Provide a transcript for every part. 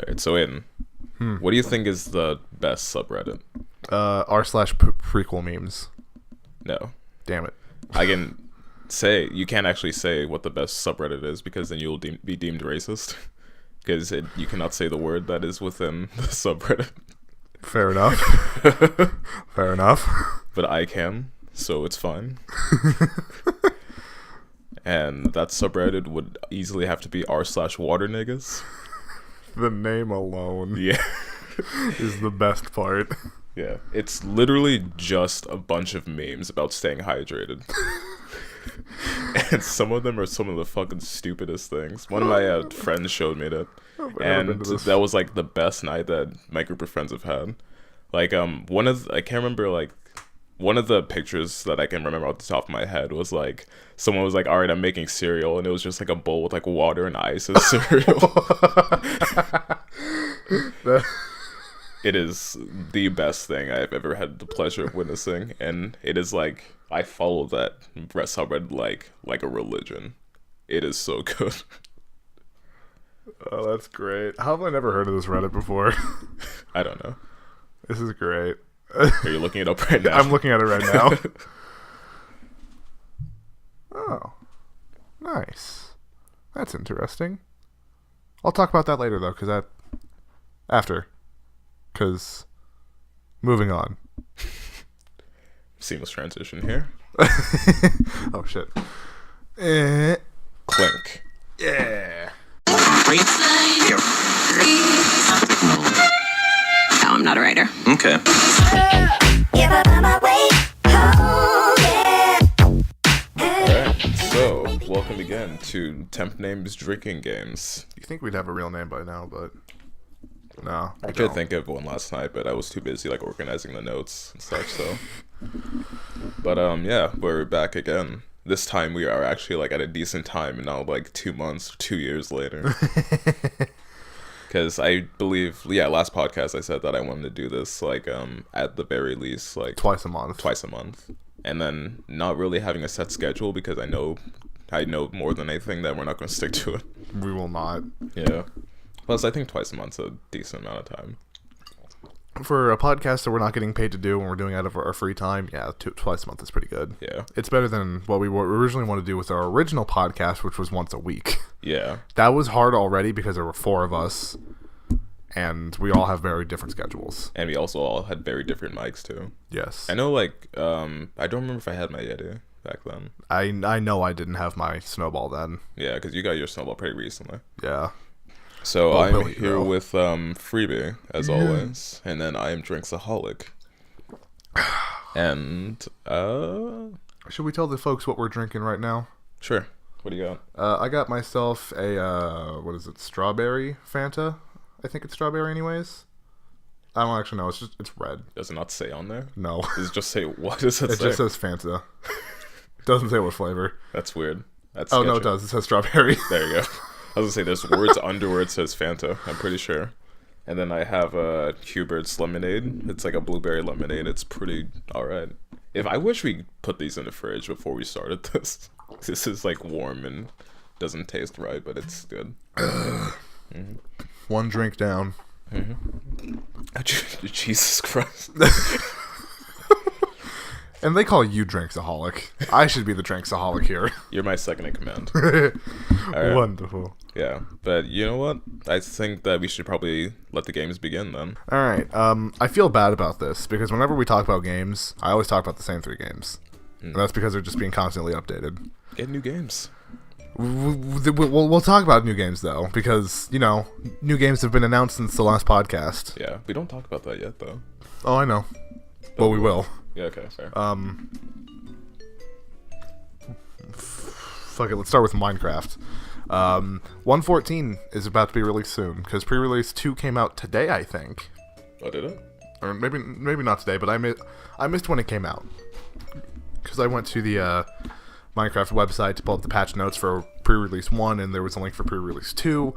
Alright, so Aiden, what do you think is the best subreddit? r/prequel memes. No. Damn it. I can say, you can't actually say what the best subreddit is because then you'll be deemed racist. Because you cannot say the word that is within the subreddit. Fair enough. Fair enough. But I can, so it's fine. And that subreddit would easily have to be r/water niggas. The name alone Yeah. is the best part. Yeah. It's literally just a bunch of memes about staying hydrated. And some of them are some of the fucking stupidest things. One of my friends showed me that. And that was like the best night that my group of friends have had. Like, I can't remember, like, one of the pictures that I can remember off the top of my head was like, someone was like, alright, I'm making cereal, and it was just like a bowl with like water and ice as cereal. It is the best thing I've ever had the pleasure of witnessing, and it is like, I follow that subreddit like a religion. It is so good. Oh, that's great. How have I never heard of this Reddit before? I don't know. This is great. Are you looking it up right now? I'm looking at it right now. Oh, nice. That's interesting. I'll talk about that later, though, because moving on. Seamless transition here. Oh, shit. Clink. Yeah. No, I'm not a writer. Okay. Alright, so welcome again to Temp Names Drinking Games. You think we'd have a real name by now, but no. I tried to think of one last night, but I was too busy like organizing the notes and such, so. But yeah, we're back again. This time we are actually like at a decent time, and not like 2 months, 2 years later. Because I believe, last podcast I said that I wanted to do this like at the very least like twice a month, and then not really having a set schedule because I know more than anything that we're not going to stick to it. We will not. Yeah. Plus, I think twice a month's a decent amount of time. For a podcast that we're not getting paid to do when we're doing out of our free time, twice a month is pretty good. Yeah. It's better than what we originally wanted to do with our original podcast, which was once a week. Yeah. That was hard already because there were 4 of us, and we all have very different schedules. And we also all had very different mics, too. Yes. I know, like, I don't remember if I had my Yeti back then. I know I didn't have my Snowball then. Yeah, because you got your Snowball pretty recently. Yeah. So I'm here with Freebiy, as always, and then I am Dranksoholic. And, should we tell the folks what we're drinking right now? Sure. What do you got? I got myself a, strawberry Fanta? I think it's strawberry anyways. I don't actually know, it's red. Does it not say on there? No. Does it just say, what does it say? It just says Fanta. Doesn't say what flavor. That's weird. That's no, it does. It says strawberry. There you go. I was gonna say there's words under where it says Fanta, I'm pretty sure. And then I have a Hubert's lemonade. It's like a blueberry lemonade. It's pretty alright. I wish we put these in the fridge before we started this. This is like warm and doesn't taste right, but it's good. Mm-hmm. One drink down. Mm-hmm. Jesus Christ. And they call you Dranksoholic. I should be the Dranksoholic here. You're my second in command. Right. Wonderful. Yeah, but you know what? I think that we should probably let the games begin then. Alright, I feel bad about this, because whenever we talk about games, I always talk about the same 3 games. And that's because they're just being constantly updated. Get new games. We'll talk about new games, though, because, new games have been announced since the last podcast. Yeah, we don't talk about that yet, though. Oh, I know. But we will. Yeah, okay, fair. Fuck it, let's start with Minecraft. 1.14 is about to be released soon, because pre-release 2 came out today, I think. Oh, did it? Or maybe not today, but I missed when it came out. Because I went to the Minecraft website to pull up the patch notes for pre-release 1, and there was a link for pre-release 2.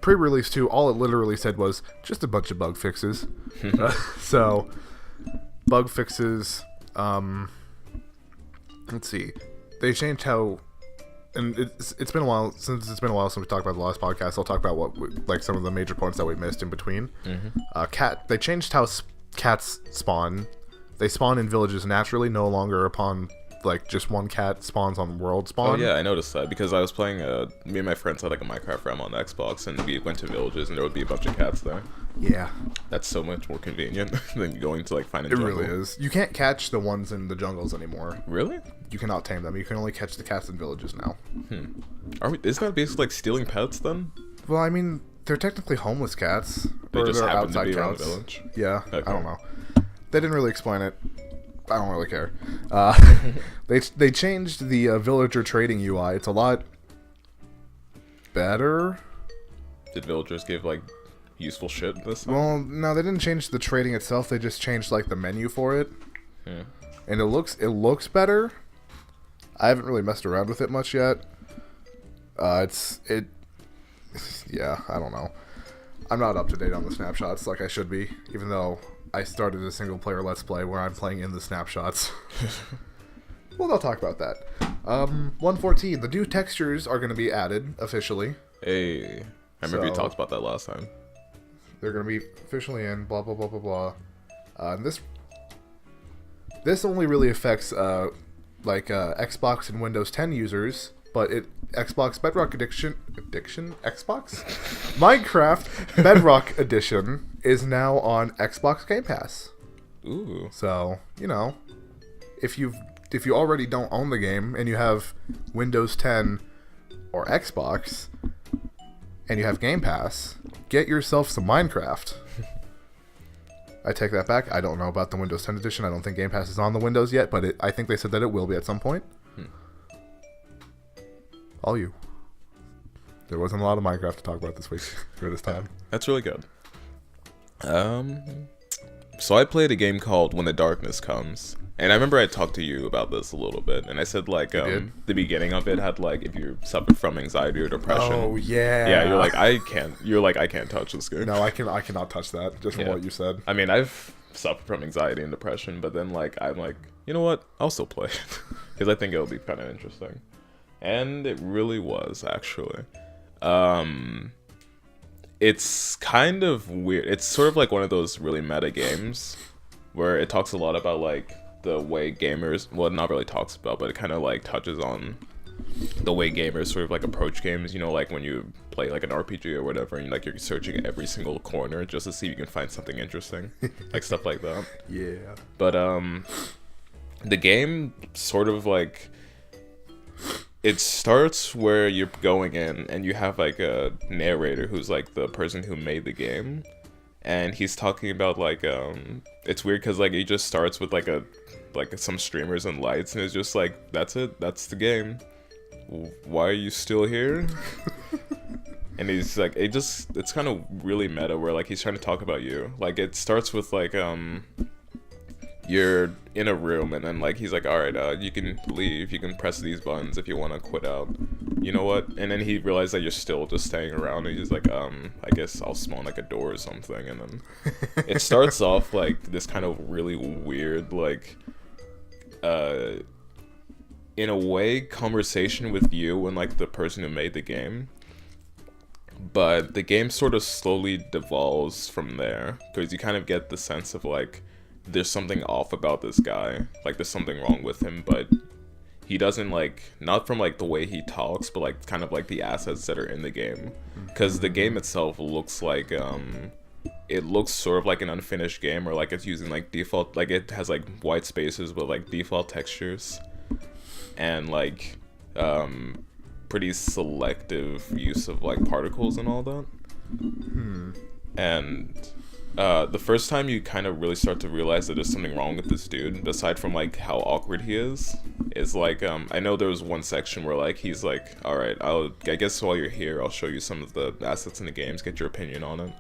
Pre-release 2, all it literally said was just a bunch of bug fixes. So, bug fixes, let's see. They changed how and it's been a while since we talked about the last podcast. I'll talk about like some of the major points that we missed in between. They changed how cats spawn. They spawn in villages naturally, no longer upon like just one cat spawns on world spawn. Oh yeah, I noticed that because I was playing. Me and my friends had like a Minecraft realm on the Xbox, and we went to villages, and there would be a bunch of cats there. Yeah, that's so much more convenient than going to like find a jungle. It really is. You can't catch the ones in the jungles anymore. Really? You cannot tame them. You can only catch the cats in villages now. Isn't that basically like stealing pets then? Well, I mean, they're technically homeless cats. They just they're happen to be cats. around the village. Yeah, okay. I don't know. They didn't really explain it. I don't really care. They changed the villager trading UI. It's a lot better. Did villagers give like useful shit this time? Well, no, they didn't change the trading itself. They just changed like the menu for it. And it looks better. I haven't really messed around with it much yet. Yeah, I don't know. I'm not up to date on the snapshots like I should be, even though I started a single player Let's Play where I'm playing in the snapshots. Well, they'll talk about that. 114, the new textures are going to be added officially. Hey, I remember you talked about that last time. They're going to be officially in, blah, blah, blah, blah, blah. And this only really affects Xbox and Windows 10 users, but Xbox Bedrock Xbox? Minecraft Bedrock Edition is now on Xbox Game Pass. Ooh. So, if you already don't own the game and you have Windows 10 or Xbox and you have Game Pass, get yourself some Minecraft. I take that back. I don't know about the Windows 10 edition. I don't think Game Pass is on the Windows yet, but I think they said that it will be at some point. All you. There wasn't a lot of Minecraft to talk about this week or this time. That's really good. So I played a game called When the Darkness Comes. And I remember I talked to you about this a little bit, and I said like the beginning of it had like if you suffer from anxiety or depression. Oh yeah. Yeah, you're like I can't touch this game. No, I cannot touch that. Just from what you said. I mean, I've suffered from anxiety and depression, but then like I'm like, you know what? I'll still play it because I think it'll be kind of interesting, and it really was actually. It's kind of weird. It's sort of like one of those really meta games where it talks a lot about like the way gamers, well, not really talks about, but it kind of like touches on the way gamers sort of like approach games, like when you play like an RPG or whatever, and like you're searching every single corner just to see if you can find something interesting, like stuff like that. Yeah. But the game sort of like, it starts where you're going in and you have like a narrator who's like the person who made the game, and he's talking about like it's weird because like he just starts with like some streamers and lights, and it's just like, that's it, that's the game, why are you still here? And he's like, it's kind of really meta where like he's trying to talk about you. Like it starts with like you're in a room, and then like he's like, all right, you can leave, you can press these buttons if you want to quit out, you know what? And then he realized that you're still just staying around, and he's like, I guess I'll spawn like a door or something. And then it starts off like this kind of really weird like in a way conversation with you and like the person who made the game, but the game sort of slowly devolves from there because you kind of get the sense of like there's something off about this guy, like there's something wrong with him, but he doesn't like, not from like the way he talks, but like kind of like the assets that are in the game, because the game itself looks like it looks sort of like an unfinished game, or like it's using like default, like it has like white spaces with like default textures and like pretty selective use of like particles and all that. And the first time you kind of really start to realize that there's something wrong with this dude, aside from like how awkward he is like I know there was one section where like he's like, all right, I guess while you're here I'll show you some of the assets in the games, get your opinion on it.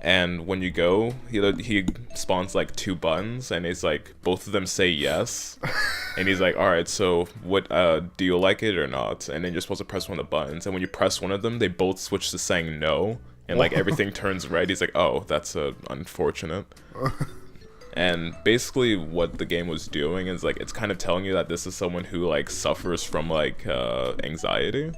And when you go, he spawns like 2 buttons, and it's like both of them say yes. And he's like, all right, so what, do you like it or not? And then you're supposed to press one of the buttons, and when you press one of them, they both switch to saying no, and like everything turns red. He's like, oh, that's unfortunate. And basically what the game was doing is like it's kind of telling you that this is someone who like suffers from like anxiety,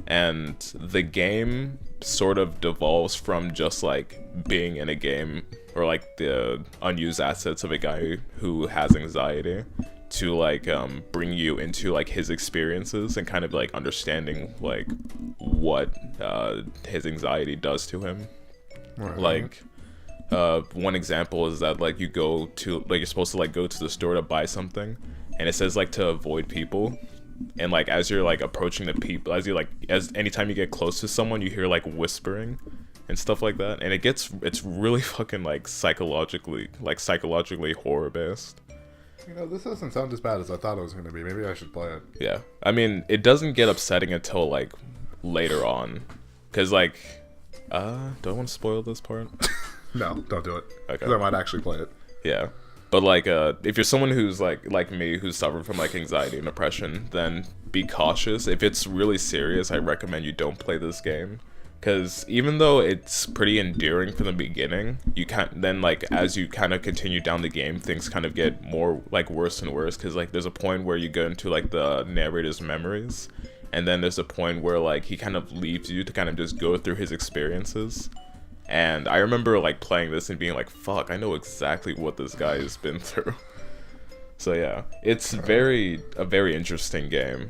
and the game sort of devolves from just like being in a game or like the unused assets of a guy who has anxiety to like bring you into like his experiences and kind of like understanding like what his anxiety does to him. Right. Like one example is that like you're supposed to like go to the store to buy something, and it says like to avoid people, and like as you're like approaching the people, as anytime you get close to someone, you hear like whispering and stuff like that, and it's really fucking like psychologically horror based. You know, this doesn't sound as bad as I thought it was going to be. Maybe I should play it. Yeah, I mean, it doesn't get upsetting until like later on, because like do I want to spoil this part? No, don't do it. Okay. 'Cause I might actually play it. Yeah. But like if you're someone who's like me, who's suffered from like anxiety and depression, then be cautious. If it's really serious, I recommend you don't play this game, because even though it's pretty endearing from the beginning, you can't then like as you kind of continue down the game, things kind of get more like worse and worse, because like there's a point where you go into like the narrator's memories, and then there's a point where like he kind of leaves you to kind of just go through his experiences. And I remember like playing this and being like, fuck, I know exactly what this guy has been through. So yeah, it's a very interesting game,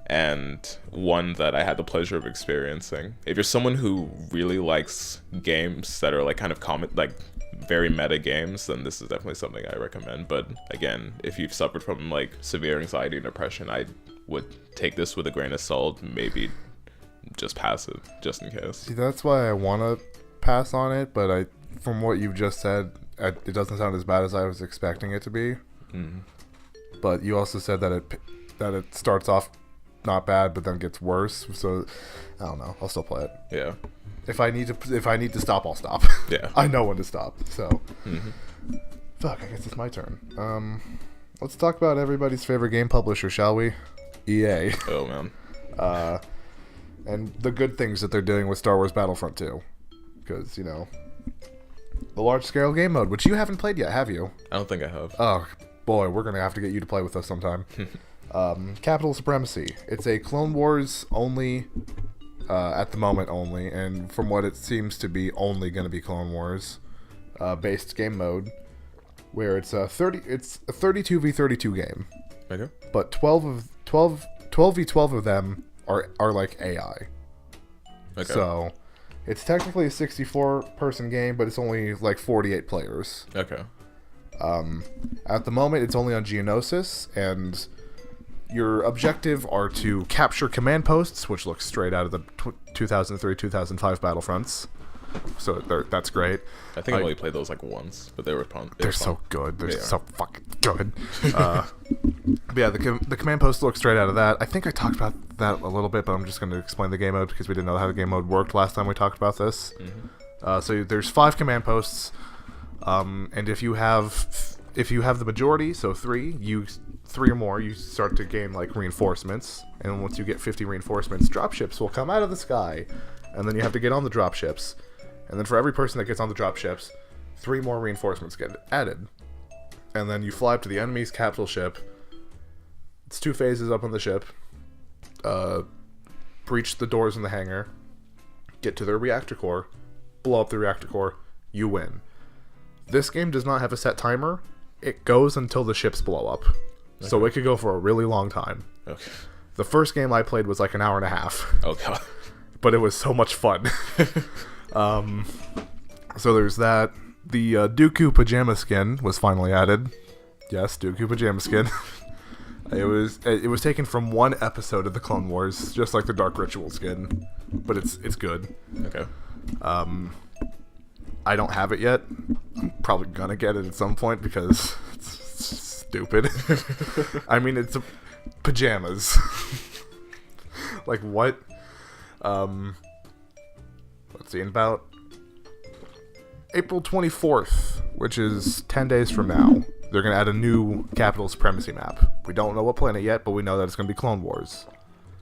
and one that I had the pleasure of experiencing. If you're someone who really likes games that are like kind of like very meta games, then this is definitely something I recommend. But again, if you've suffered from like severe anxiety and depression, I would take this with a grain of salt, maybe just pass it, just in case. See, that's why I want to pass on it, but from what you've just said, it doesn't sound as bad as I was expecting it to be. Mm-hmm. But you also said that it starts off not bad, but then gets worse. So I don't know. I'll still play it. Yeah. If I need to stop, I'll stop. Yeah. I know when to stop. So. Mm-hmm. Fuck. I guess it's my turn. Let's talk about everybody's favorite game publisher, shall we? EA. Oh man. And the good things that they're doing with Star Wars Battlefront 2. Because, you know, the large-scale game mode, which you haven't played yet, have you? I don't think I have. Oh, boy, we're going to have to get you to play with us sometime. Capital Supremacy. It's a Clone Wars only, at the moment only, and from what it seems to be, only going to be Clone Wars based game mode, where it's a 32v32 game. Okay. But 12v12 of them are like AI. Okay. So it's technically a 64-person game, but it's only like 48 players. Okay. At the moment, it's only on Geonosis, and your objective are to capture command posts, which looks straight out of the 2003-2005 Battlefronts. So that's great. I think I only played those like once, but they were fun. They're so good. They're so fucking good. But yeah, the command post looks straight out of that. I think I talked about that a little bit, but I'm just going to explain the game mode because we didn't know how the game mode worked last time we talked about this. Mm-hmm. So there's 5 command posts, and if you have the majority, so 3 or more, you start to gain like reinforcements, and once you get 50 reinforcements, dropships will come out of the sky, and then you have to get on the dropships. And then for every person that gets on the dropships, 3 more reinforcements get added. And then you fly up to the enemy's capital ship. It's 2 phases up on the ship. Breach the doors in the hangar. Get to their reactor core. Blow up the reactor core. You win. This game does not have a set timer. It goes until the ships blow up. Okay. So it could go for a really long time. Okay. The first game I played was like an hour and a half. Oh god. But it was so much fun. So there's that. The Dooku pajama skin was finally added. Yes, Dooku pajama skin. It was taken from one episode of the Clone Wars, just like the Dark Ritual skin, but it's good. Okay. I don't have it yet. I'm probably gonna get it at some point because it's stupid. I mean, it's pajamas. Like what? Let's see, in about April 24th, which is 10 days from now, they're going to add a new Capital Supremacy map. We don't know what planet yet, but we know that it's going to be Clone Wars.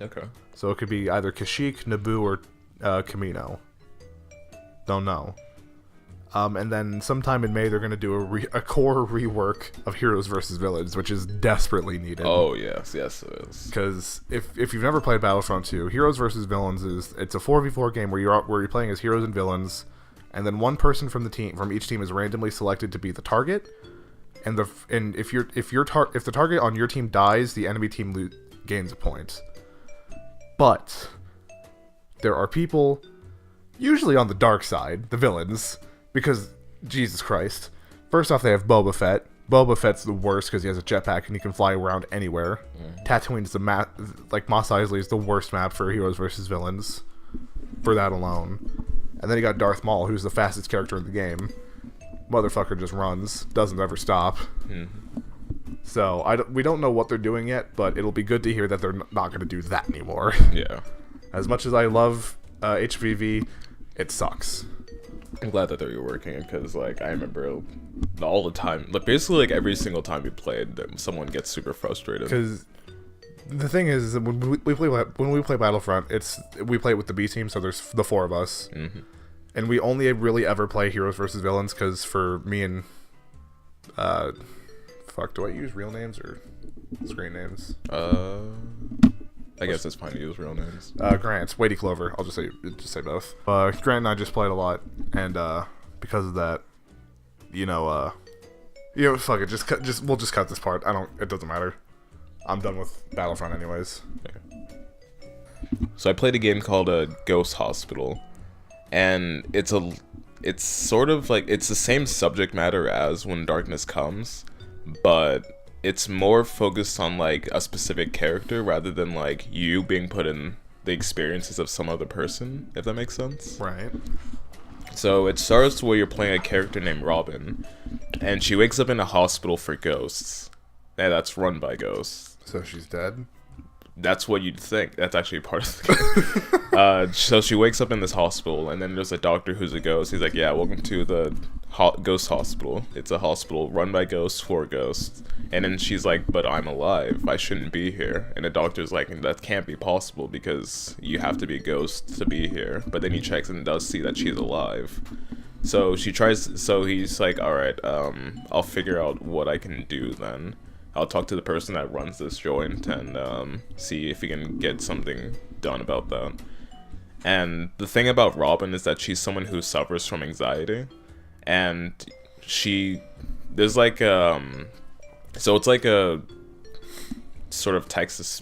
Okay. So it could be either Kashyyyk, Naboo, or Kamino. Don't know. And then sometime in May, they're going to do a core rework of Heroes versus Villains, which is desperately needed. Oh, yes, it is. Because if you've never played Battlefront 2, Heroes versus Villains it's a 4v4 game where you're playing as heroes and villains, and then one person from each team is randomly selected to be the target. And if the target on your team dies, the enemy team gains a point. But there are people, usually on the dark side, the villains. Because, Jesus Christ. First off, they have Boba Fett. Boba Fett's the worst because he has a jetpack and he can fly around anywhere. Tatooine's the map, like Mos Eisley is the worst map for heroes versus villains. For that alone. And then you got Darth Maul, who's the fastest character in the game. Motherfucker just runs, doesn't ever stop. So, we don't know what they're doing yet, but it'll be good to hear that they're not going to do that anymore. Yeah. As much as I love HVV, it sucks. I'm glad that they're reworking it because, like, I remember all the time, like, basically, like, every single time we played, someone gets super frustrated. Because the thing is, when we play Battlefront, we play with the Biy-Team, so there's the 4 of us, and we only really ever play Heroes versus Villains. Because for me and do I use real names or screen names? I guess it's fine to use real names. Grant, Wadey Clover. I'll just say both. Grant and I just played a lot, and because of that, fuck it. We'll just cut this part. It doesn't matter. I'm done with Battlefront anyways. Okay. So I played a game called Ghost Hospital, and it's sort of like it's the same subject matter as When Darkness Comes, but it's more focused on, like, a specific character rather than, like, you being put in the experiences of some other person, if that makes sense. Right. So it starts where you're playing a character named Robin, and she wakes up in a hospital for ghosts. And that's run by ghosts. So she's dead? That's what you'd think. That's actually part of the game. So she wakes up in this hospital, and then there's a doctor who's a ghost. He's like, yeah, welcome to the ghost hospital. It's a hospital run by ghosts for ghosts. And then she's like, but I'm alive. I shouldn't be here. And the doctor's like, that can't be possible because you have to be a ghost to be here. But then he checks and does see that she's alive. So he's like, alright, I'll figure out what I can do then. I'll talk to the person that runs this joint and see if we can get something done about that. And the thing about Robin is that she's someone who suffers from anxiety. And there's like, so it's like a sort of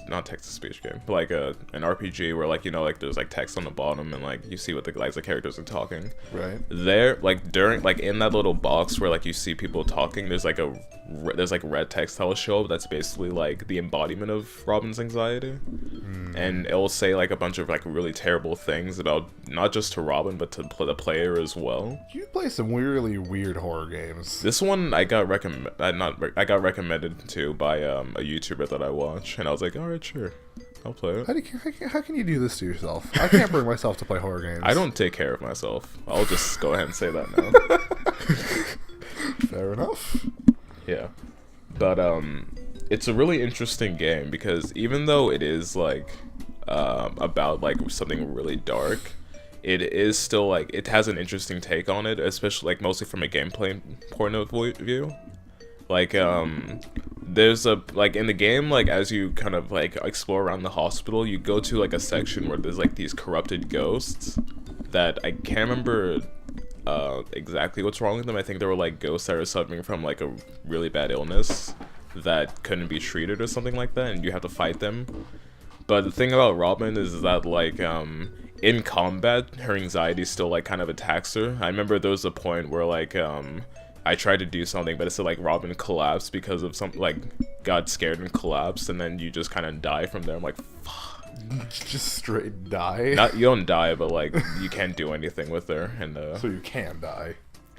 not text-to-speech game, but like an RPG where, like, like there's like text on the bottom and like you see what the characters are talking. Right. There, like in that little box where like you see people talking, there's like red text that will show up that's basically like the embodiment of Robin's anxiety. And it will say like a bunch of like really terrible things about not just to Robin but to the player as well. You play some really weird horror games. This one I got recommended to by a YouTuber that I watch, and I was like, alright, sure, I'll play it. How can you do this to yourself? I can't bring myself to play horror games. I don't take care of myself. I'll just go ahead and say that now. Fair enough. Yeah. But it's a really interesting game because even though it is like about like something really dark, it is still like it has an interesting take on it, especially like mostly from a gameplay point of view. Like there's like in the game, like as you kind of like explore around the hospital, you go to like a section where there's like these corrupted ghosts that I can't remember exactly what's wrong with them. I think they were like ghosts that are suffering from like a really bad illness that couldn't be treated or something like that, and you have to fight them. But the thing about Robin is that like in combat, her anxiety still like kind of attacks her. I remember there was a point where like I tried to do something, but it said like Robin collapsed because of some like got scared and collapsed, and then you just kind of die from there. I'm like, fuck. Just straight die. You don't die, but like you can't do anything with her, and so you can die,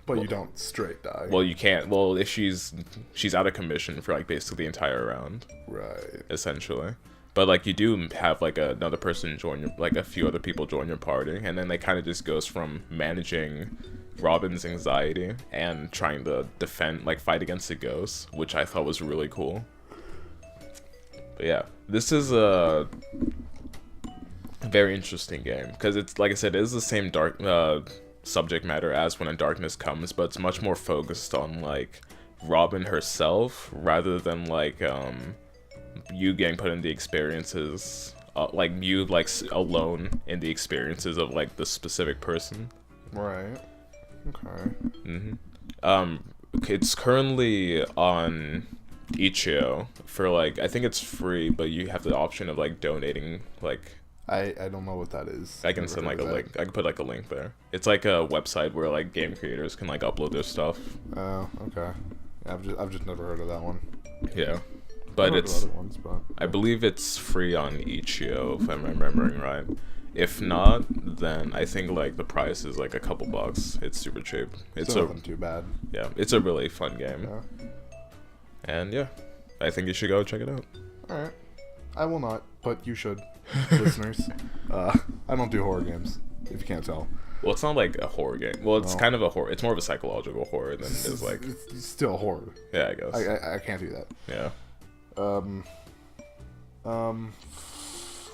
but you don't straight die. Well, you can't. Well, if she's out of commission for like basically the entire round, right? Essentially, but like you do have like another person join your, like a few other people join your party, and then they kind of just goes from managing Robin's anxiety and trying to fight against the ghosts, which I thought was really cool. But yeah, this is a very interesting game because it's like I said, it is the same subject matter as When in Darkness Comes, but it's much more focused on like Robin herself rather than like you getting put in the experiences, like you like alone in the experiences of like the specific person. Right. Okay. It's currently on Itch.io for like, I think it's free, but you have the option of like donating. Like, I don't know what that is. I can send like a link. I can put like a link there. It's like a website where like game creators can like upload their stuff. Oh, okay. I've just never heard of that one. Yeah, but it's other ones, but I believe it's free on Itch.io if I'm remembering right. If not, then I think like the price is like a couple bucks. It's super cheap. It's nothing too bad. Yeah, it's a really fun game. Yeah. And yeah, I think you should go check it out. All right. I will not, but you should, listeners. I don't do horror games, if you can't tell. Well, it's not like a horror game. Well, it's kind of a horror. It's more of a psychological horror than it is like. It's still horror. Yeah, I guess. I can't do that. Yeah.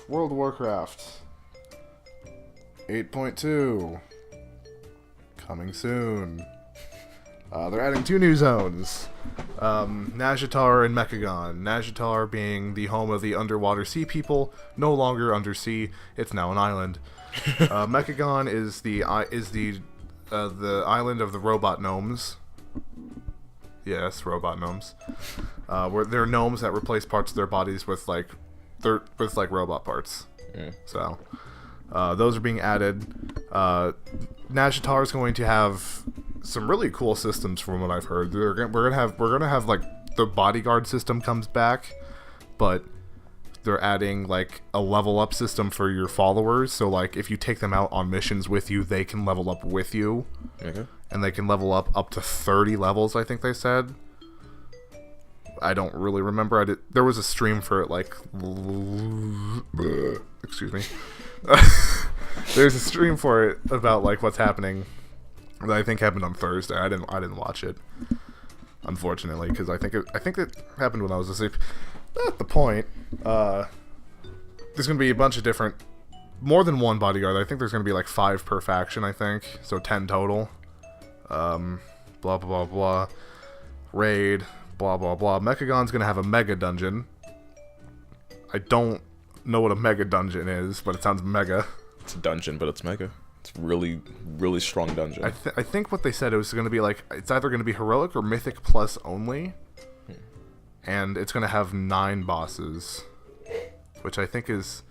World of Warcraft 8.2 coming soon. They're adding 2 new zones. Nazjatar and Mechagon. Nazjatar being the home of the underwater sea people, no longer undersea. It's now an island. Mechagon is the island of the robot gnomes. Yes, robot gnomes. Where they're gnomes that replace parts of their bodies with like robot parts. Mm. So those are being added. Nazjatar is going to have some really cool systems from what I've heard. We're gonna have like the bodyguard system comes back, but they're adding like a level up system for your followers. So like if you take them out on missions with you, they can level up with you. Okay. And they can level up to 30 levels, I think they said. I don't really remember. There was a stream for it like excuse me. There's a stream for it about like what's happening that I think happened on Thursday. I didn't watch it, unfortunately, because I think it happened when I was asleep. Not the point. There's gonna be a bunch of different, more than one bodyguard. I think there's gonna be like 5 per faction. I think so, 10 total. Blah blah blah blah. Raid. Blah blah blah. Mechagon's gonna have a mega dungeon. I don't know what a mega dungeon is, but it sounds mega. It's a dungeon, but it's mega. It's really, really strong dungeon. I think what they said, it was going to be like, it's either going to be heroic or mythic plus only, and it's going to have 9 bosses, which I think is,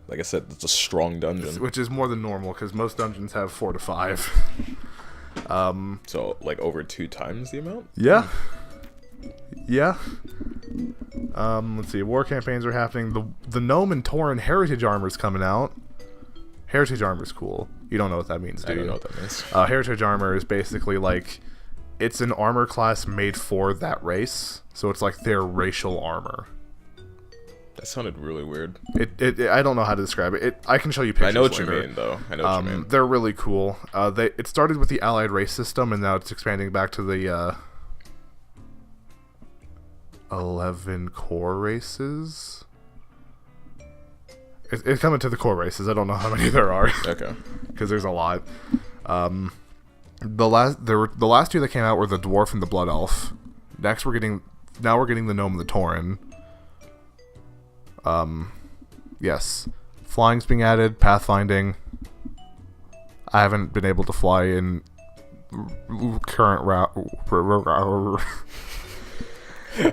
like I said, it's a strong dungeon, which is more than normal because most dungeons have 4 to 5. So like over 2 times the amount. Yeah. Yeah. Let's see. War campaigns are happening. The Gnome and Tauren Heritage Armor is coming out. Heritage Armor is cool. You don't know what that means, do you? I don't know what that means. Heritage Armor is basically like, it's an armor class made for that race. So it's like their racial armor. That sounded really weird. I don't know how to describe it. I can show you pictures. I know what later. you mean, though. I know what you mean. They're really cool. It started with the allied race system, and now it's expanding back to the 11 core races. It's coming to the core races. I don't know how many there are. Okay. Because there's a lot. The last 2 that came out were the dwarf and the blood elf. Next we're getting the gnome and the tauren. Yes. Flying's being added, pathfinding. I haven't been able to fly in current route.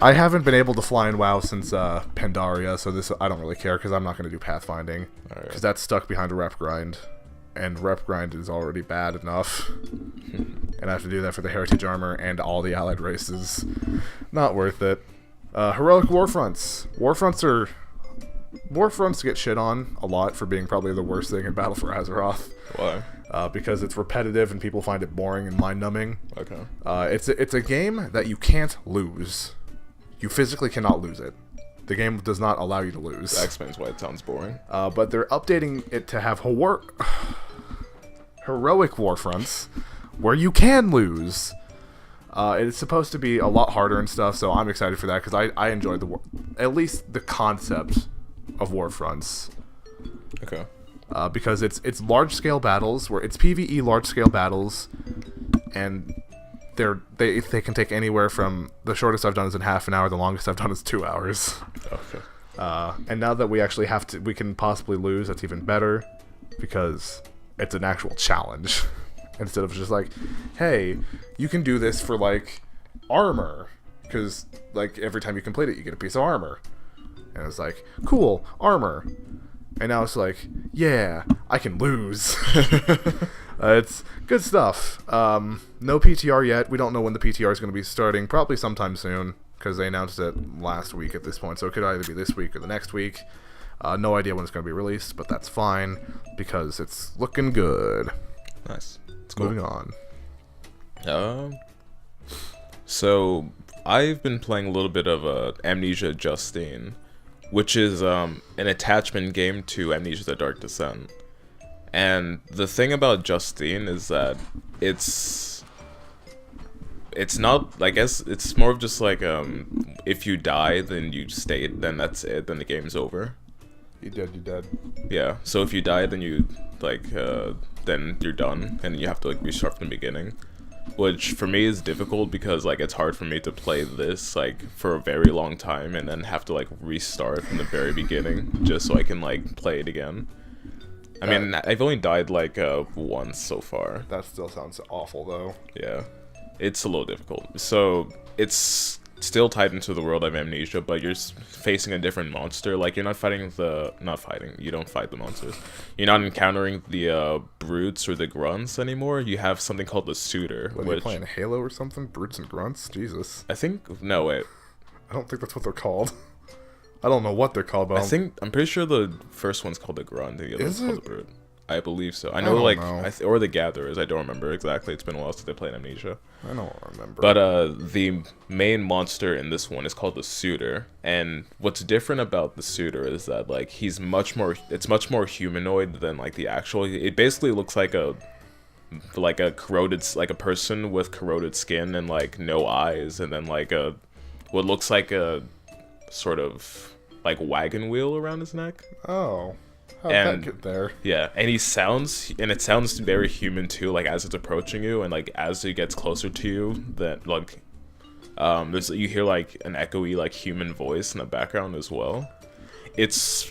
I haven't been able to fly in WoW since Pandaria, so this I don't really care because I'm not going to do pathfinding because that's stuck behind a rep grind, and rep grind is already bad enough, and I have to do that for the heritage armor and all the allied races. Not worth it. Heroic Warfronts. Warfronts get shit on a lot for being probably the worst thing in Battle for Azeroth. Why? Because it's repetitive and people find it boring and mind-numbing. Okay. It's a game that you can't lose. You physically cannot lose it. The game does not allow you to lose. That explains why it sounds boring. But they're updating it to have heroic Warfronts where you can lose. It's supposed to be a lot harder and stuff, so I'm excited for that because I enjoyed at least the concept of Warfronts. Okay. because it's large scale battles where it's PvE large scale battles, and they can take anywhere from the shortest I've done is in half an hour, the longest I've done is 2 hours. Okay. And now that we actually we can possibly lose, that's even better because it's an actual challenge instead of just like, hey, you can do this for like armor, because like every time you complete it, you get a piece of armor, and it's like, cool, armor. And now it's like, yeah, I can lose. It's good stuff. No PTR yet. We don't know when the PTR is going to be starting. Probably sometime soon, because they announced it last week at this point. So it could either be this week or the next week. No idea when it's going to be released, but that's fine, because it's looking good. Nice. It's cool. Moving on. So I've been playing a little bit of Amnesia Justine, which is an attachment game to Amnesia The Dark Descent. And the thing about Justine is that it's not, I guess it's more of just like if you die, then you stay, then that's it, then the game's over. You dead. Yeah, so if you die, then you like then you're done, and you have to like restart from the beginning, which for me is difficult because like it's hard for me to play this like for a very long time and then have to like restart from the very beginning just so I can like play it again. I mean, I've only died like once so far. That still sounds awful though. Yeah, it's a little difficult. So it's still tied into the world of Amnesia, but you're facing a different monster. Like you're not fighting you don't fight the monsters. You're not encountering the brutes or the grunts anymore. You have something called the suitor. What, are you playing Halo or something? Brutes and grunts? Jesus. I think, no wait. I don't think that's what they're called. I don't know what they're called, but I'm pretty sure the first one's called the grunt, and the other one's called the brute. I believe so. I know, or the gatherers. I don't remember exactly. It's been a while since I played Amnesia. I don't remember. But the main monster in this one is called the suitor, and what's different about the suitor is that like it's much more humanoid than like the actual. It basically looks like a corroded, like a person with corroded skin and like no eyes, and then like what looks like a sort of like wagon wheel around his neck. Oh. How'd that get there? Yeah, and it sounds very human too, like as it's approaching you, and like as it gets closer to you, that like you hear like an echoey like human voice in the background as well. It's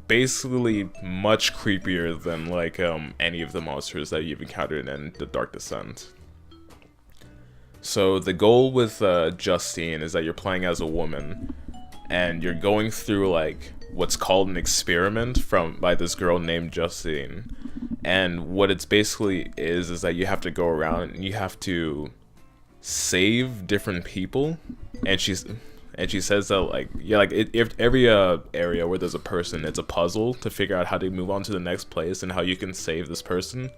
basically much creepier than like any of the monsters that you've encountered in The Dark Descent. So the goal with Justine is that you're playing as a woman, and you're going through like what's called an experiment by this girl named Justine. And what it's basically is that you have to go around and you have to save different people. And she says that like, yeah, like every area where there's a person, it's a puzzle to figure out how to move on to the next place and how you can save this person.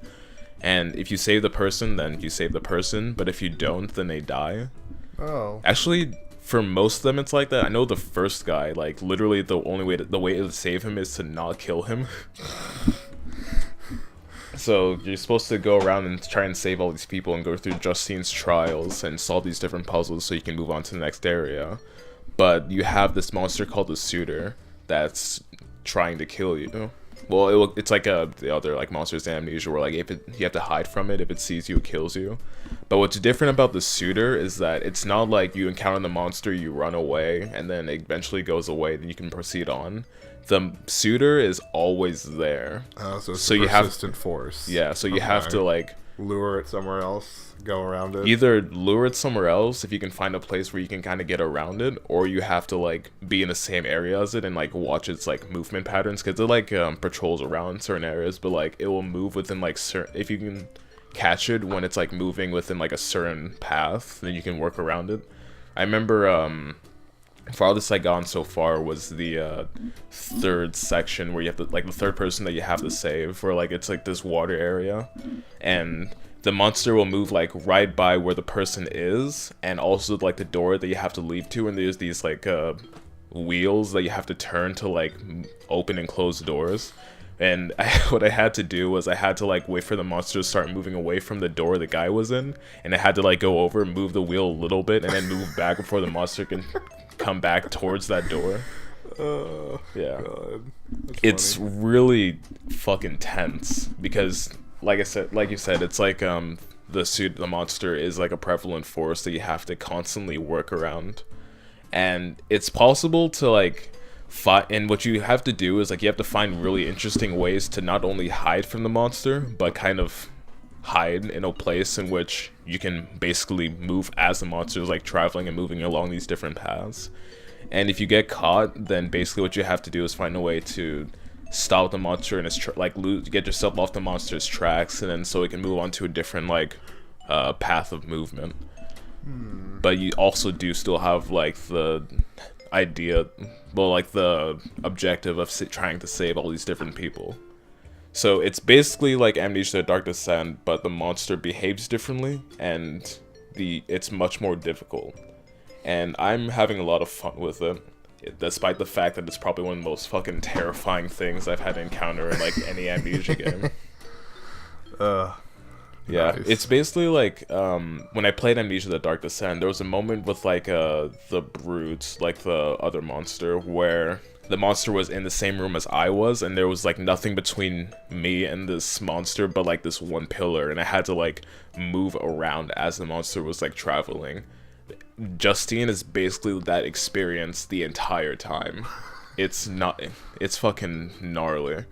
And if you save the person, then you save the person, but if you don't, then they die. Oh. Actually, for most of them, it's like that. I know the first guy, like, literally the way to save him is to not kill him. So you're supposed to go around and try and save all these people and go through Justine's trials and solve these different puzzles so you can move on to the next area. But you have this monster called the Suitor that's trying to kill you. Well, it's like the other like monsters in Amnesia where like you have to hide from it. If it sees you, it kills you. But what's different about the Suitor is that it's not like you encounter the monster, you run away, and then it eventually goes away, then you can proceed on. The Suitor is always there. So it's a persistent force. Yeah, so you have to like lure it somewhere else, go around it. Either lure it somewhere else if you can find a place where you can kind of get around it, or you have to like be in the same area as it and like watch its like movement patterns, because it like patrols around certain areas, but like it will move within like certain, if you can catch it when it's like moving within like a certain path, then you can work around it. I remember farthest I gone so far was the third section where you have to like the third person that you have to save, where like it's like this water area, and the monster will move like right by where the person is, and also like the door that you have to leave to, and there's these like wheels that you have to turn to like open and close doors. And what I had to do was I had to like wait for the monster to start moving away from the door the guy was in, and I had to like go over, move the wheel a little bit, and then move back before the monster can come back towards that door. Yeah. God. That's It's funny. really fucking tense because, like you said, it's like the monster is like a prevalent force that you have to constantly work around, and it's possible to like fight. And what you have to do is like you have to find really interesting ways to not only hide from the monster, but kind of hide in a place in which you can basically move as the monster is like traveling and moving along these different paths. And if you get caught, then basically what you have to do is find a way to stop the monster and get yourself off the monster's tracks, and then so it can move on to a different like path of movement. But you also do still have like the idea, well, like the objective of trying to save all these different people. So it's basically like Amnesia: The Dark Descent, but the monster behaves differently, and it's much more difficult. And I'm having a lot of fun with it, despite the fact that it's probably one of the most fucking terrifying things I've had to encounter in like any Amnesia game. Yeah, Nice. it's basically like when I played Amnesia: The Dark Descent, there was a moment with like the Brute, like the other monster, where the monster was in the same room as I was, and there was like nothing between me and this monster but like this one pillar, and I had to like move around as the monster was like traveling. Justine is basically that experience the entire time. It's fucking gnarly.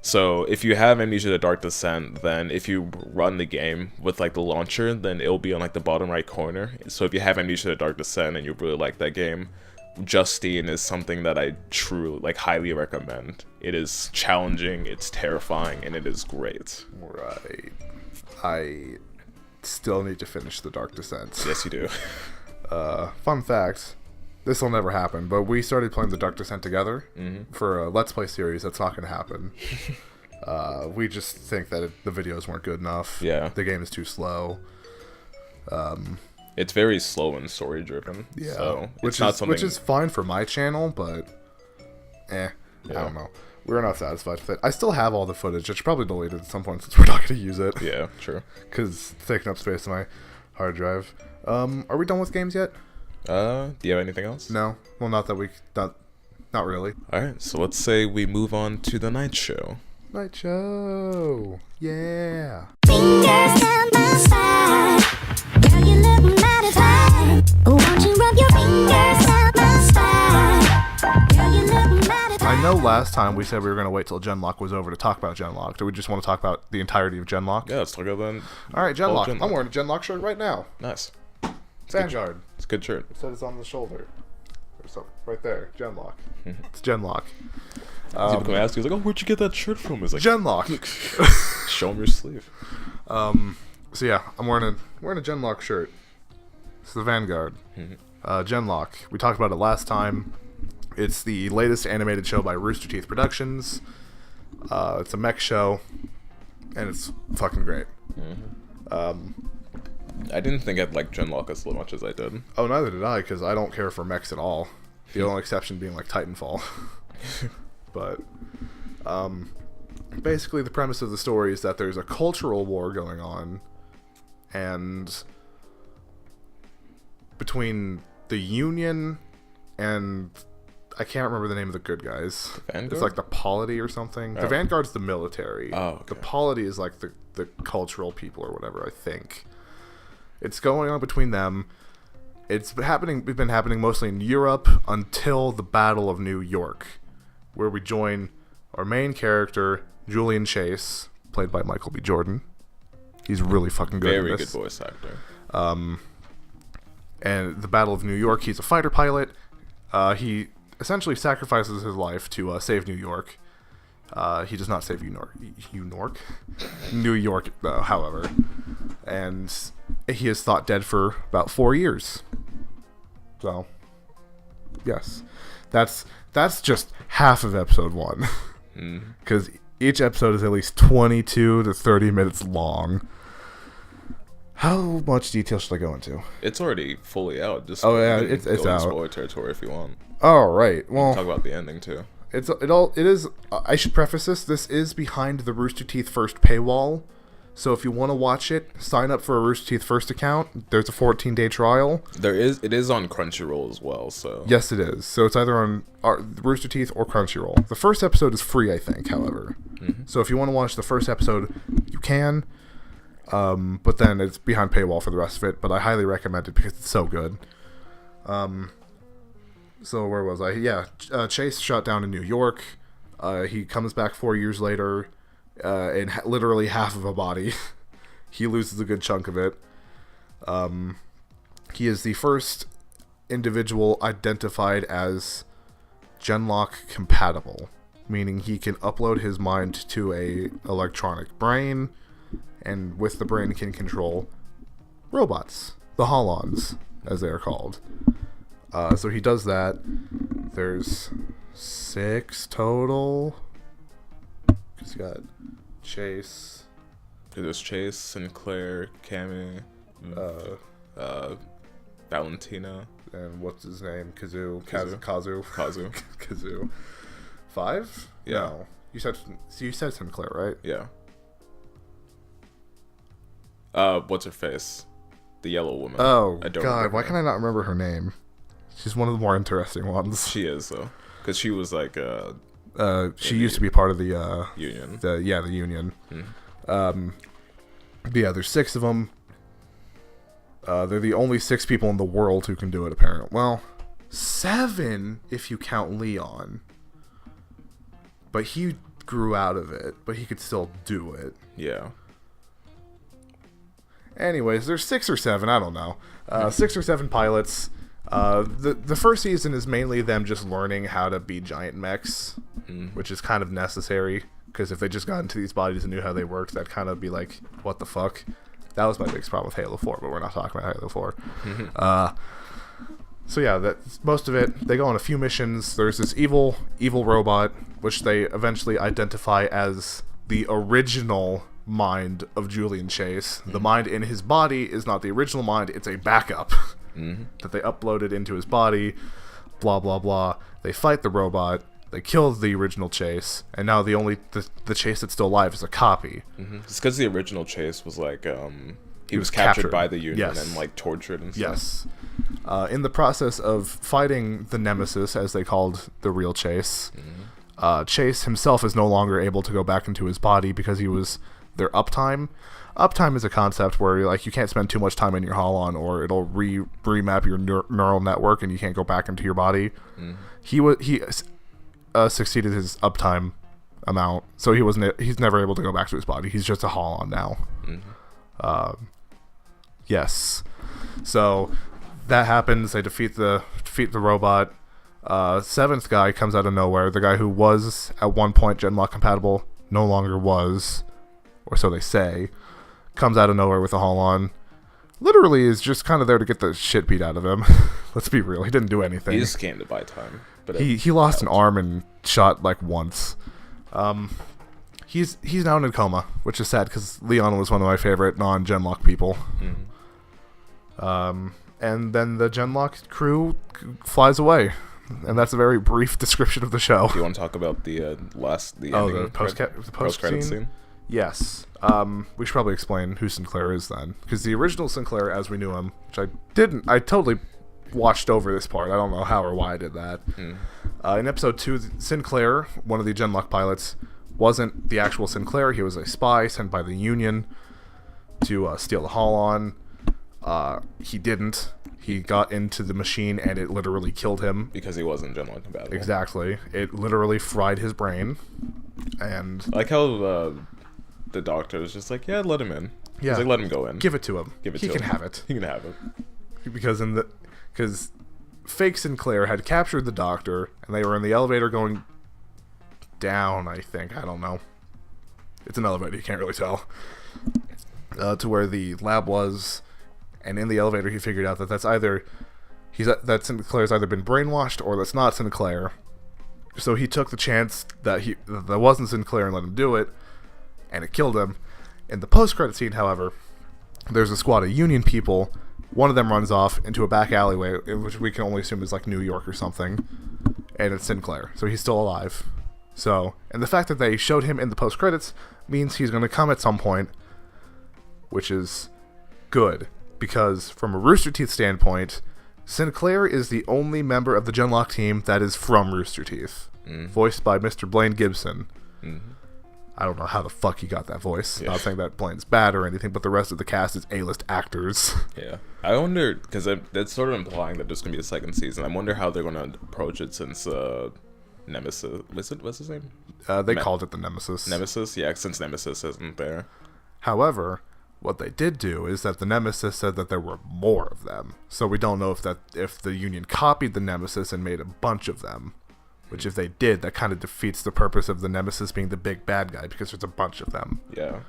So if you have Amnesia: The Dark Descent, then if you run the game with like the launcher, then it'll be on like the bottom right corner. So if you have Amnesia: The Dark Descent and you really like that game, Justine is something that I truly like highly recommend. It is challenging, it's terrifying, and it is great. Right. I still need to finish The Dark Descent. Yes, you do. Fun fact, this will never happen, but we started playing The Dark Descent together for a Let's Play series. That's not going to happen. We just think that the videos weren't good enough. Yeah. The game is too slow. It's very slow and story driven. Yeah. So which is fine for my channel, but I don't know. We're not satisfied with it. I still have all the footage. I should probably delete it at some point since we're not going to use it. Yeah, true. Because it's taking up space on my hard drive. Are we done with games yet? Do you have anything else? No. Well, not really. Alright, so let's say we move on to the night show. Night show. Yeah. Fingers down my spine. Girl, you look mighty fine. Won't you rub your fingers down my spine? Girl, you look mighty fine. I know last time we said we were going to wait till Genlock was over to talk about Genlock. Do we just want to talk about the entirety of Genlock? Yeah, let's talk about that. All right, Genlock. Genlock. I'm wearing a Genlock shirt right now. Nice. Vanguard. It's a good shirt. It said it's on the shoulder. Or so, right there. Genlock. It's Genlock. People come ask you, he's like, oh, where'd you get that shirt from? It's like, Genlock. show him your sleeve. So yeah, I'm wearing a Genlock shirt. It's the Vanguard. Genlock. We talked about it last time. It's the latest animated show by Rooster Teeth Productions. It's a mech show, and it's fucking great. I didn't think I'd like Genlock as much as I did. Oh, neither did I, because I don't care for mechs at all. The only exception being like Titanfall. But basically the premise of the story is that there's a cultural war going on, and between the Union and I can't remember the name of the good guys. The Vanguard? It's like the polity or something. Oh. The Vanguard's the military. Oh, okay. The polity is like the cultural people or whatever, I think. It's going on between them. It's been happening mostly in Europe until the Battle of New York, where we join our main character, Julian Chase, played by Michael B. Jordan. He's really fucking good. Very in good this. voice actor. And the Battle of New York, he's a fighter pilot. He essentially sacrifices his life to save New York. He does not save New York, however. And he is thought dead for about 4 years. So, yes. That's just half of episode 1. Because each episode is at least 22 to 30 minutes long. How much detail should I go into? It's already fully out. Just it's go in out. spoiler territory if you want. All right. Well, Talk about the ending too. it is. I should preface this. This is behind the Rooster Teeth first paywall, So if you want to watch it, sign up for a Rooster Teeth First account. There's a 14-day trial. It is on Crunchyroll as well, so... Yes, it is. So it's either on Rooster Teeth or Crunchyroll. The first episode is free, I think, however. Mm-hmm. So if you want to watch the first episode, you can. But then it's behind paywall for the rest of it. But I highly recommend it because it's so good. So where was I? Yeah, Chase shot down in New York. He comes back 4 years later in literally half of a body. He loses a good chunk of it. He is the first individual identified as Genlock compatible, meaning he can upload his mind to a electronic brain, and with the brain can control robots, the Holons, as they are called. So he does that. There's 6 total. He's got Chase. There's Chase, Sinclair, Cammy, Valentina. And what's his name? Kazu. Kazu. 5? Yeah. No. You said Sinclair, right? Yeah. What's her face? The yellow woman. Oh, I don't God. Why can I not remember her name? She's one of the more interesting ones. She is, though. Because she was like... she used to be part of the... Union. The Union. Mm. But yeah, there's 6 of them. They're the only 6 people in the world who can do it, apparently. Well, 7 if you count Leon. But he grew out of it, but he could still do it. Yeah. Anyways, there's 6 or 7, I don't know. 6 or 7 pilots. The first season is mainly them just learning how to be giant mechs, which is kind of necessary, because if they just got into these bodies and knew how they worked, that'd kind of be like, what the fuck? That was my biggest problem with Halo 4, but we're not talking about Halo 4. So yeah, that's most of it. They go on a few missions. There's this evil robot, which they eventually identify as the original mind of Julian Chase. The mind in his body is not the original mind, it's a backup that they uploaded into his body, blah blah blah. They fight the robot, they kill the original Chase, and now the Chase that's still alive is a copy. It's because the original Chase was like he was captured by the Union and like tortured and stuff. Yes. In the process of fighting the Nemesis, as they called the real Chase, Chase himself is no longer able to go back into his body because he was their uptime. Uptime is a concept where like you can't spend too much time in your Holon or it'll remap your neural network and you can't go back into your body. He succeeded his uptime amount, so he's never able to go back to his body. He's just a Holon now. Yes. So that happens. They defeat the robot. 7th guy comes out of nowhere. The guy who was at one point Genlock compatible no longer was, or so they say. Comes out of nowhere with a Holon. Literally is just kind of there to get the shit beat out of him. Let's be real. He didn't do anything. He just came to buy time. But he lost an arm and shot like once. He's now in a coma, which is sad because Leon was one of my favorite non-Genlock people. And then the Genlock crew flies away, and that's a very brief description of the show. Do you want to talk about the post-credit scene? Yes. We should probably explain who Sinclair is then, because the original Sinclair, as we knew him, which I totally watched over this part. I don't know how or why I did that. In episode 2, Sinclair, one of the Genlock pilots, wasn't the actual Sinclair. He was a spy sent by the Union to steal the Holon. He didn't. He got into the machine and it literally killed him. Because he wasn't Genlock compatible. Exactly. It literally fried his brain. And I like how the doctor was just like, yeah, let him in. Yeah. He's like, let him go in. Give it to him. He can have it. He can have it. Because fake Sinclair had captured the doctor, and they were in the elevator going down, I think. I don't know. It's an elevator, you can't really tell. To where the lab was, and in the elevator he figured out that that Sinclair's either been brainwashed or that's not Sinclair. So he took the chance that wasn't Sinclair and let him do it, and it killed him. In the post-credit scene, however, there's a squad of Union people. One of them runs off into a back alleyway, which we can only assume is like New York or something, and it's Sinclair, so he's still alive. So, and the fact that they showed him in the post-credits means he's going to come at some point which is good because from a Rooster Teeth standpoint, Sinclair is the only member of the Genlock team that is from Rooster Teeth, voiced by Mr. Blaine Gibson. I don't know how the fuck he got that voice. Not saying that Blaine's bad or anything, but the rest of the cast is A-list actors. Yeah. I wonder, because that's sort of implying that there's going to be a second season. I wonder how they're going to approach it since Nemesis, what's his name? They called it the Nemesis. Nemesis? Yeah, since Nemesis isn't there. However, what they did do is that the Nemesis said that there were more of them. So we don't know if the Union copied the Nemesis and made a bunch of them. Which, if they did, that kind of defeats the purpose of the Nemesis being the big bad guy because there's a bunch of them. Yeah.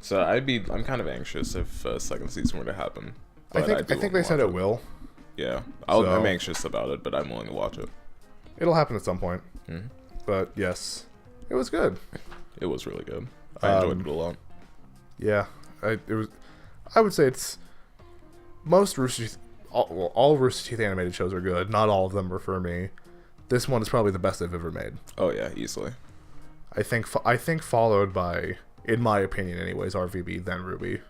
So I'm kind of anxious if a second season were to happen. I think they said it will. Yeah, I'm anxious about it, but I'm willing to watch it. It'll happen at some point. But yes, it was good. It was really good. I enjoyed it a lot. Yeah, I would say it's most Rooster Teeth. All Rooster Teeth animated shows are good. Not all of them are for me. This one is probably the best they've ever made. Oh yeah, easily. I think followed by, in my opinion, anyways, RVB then Ruby.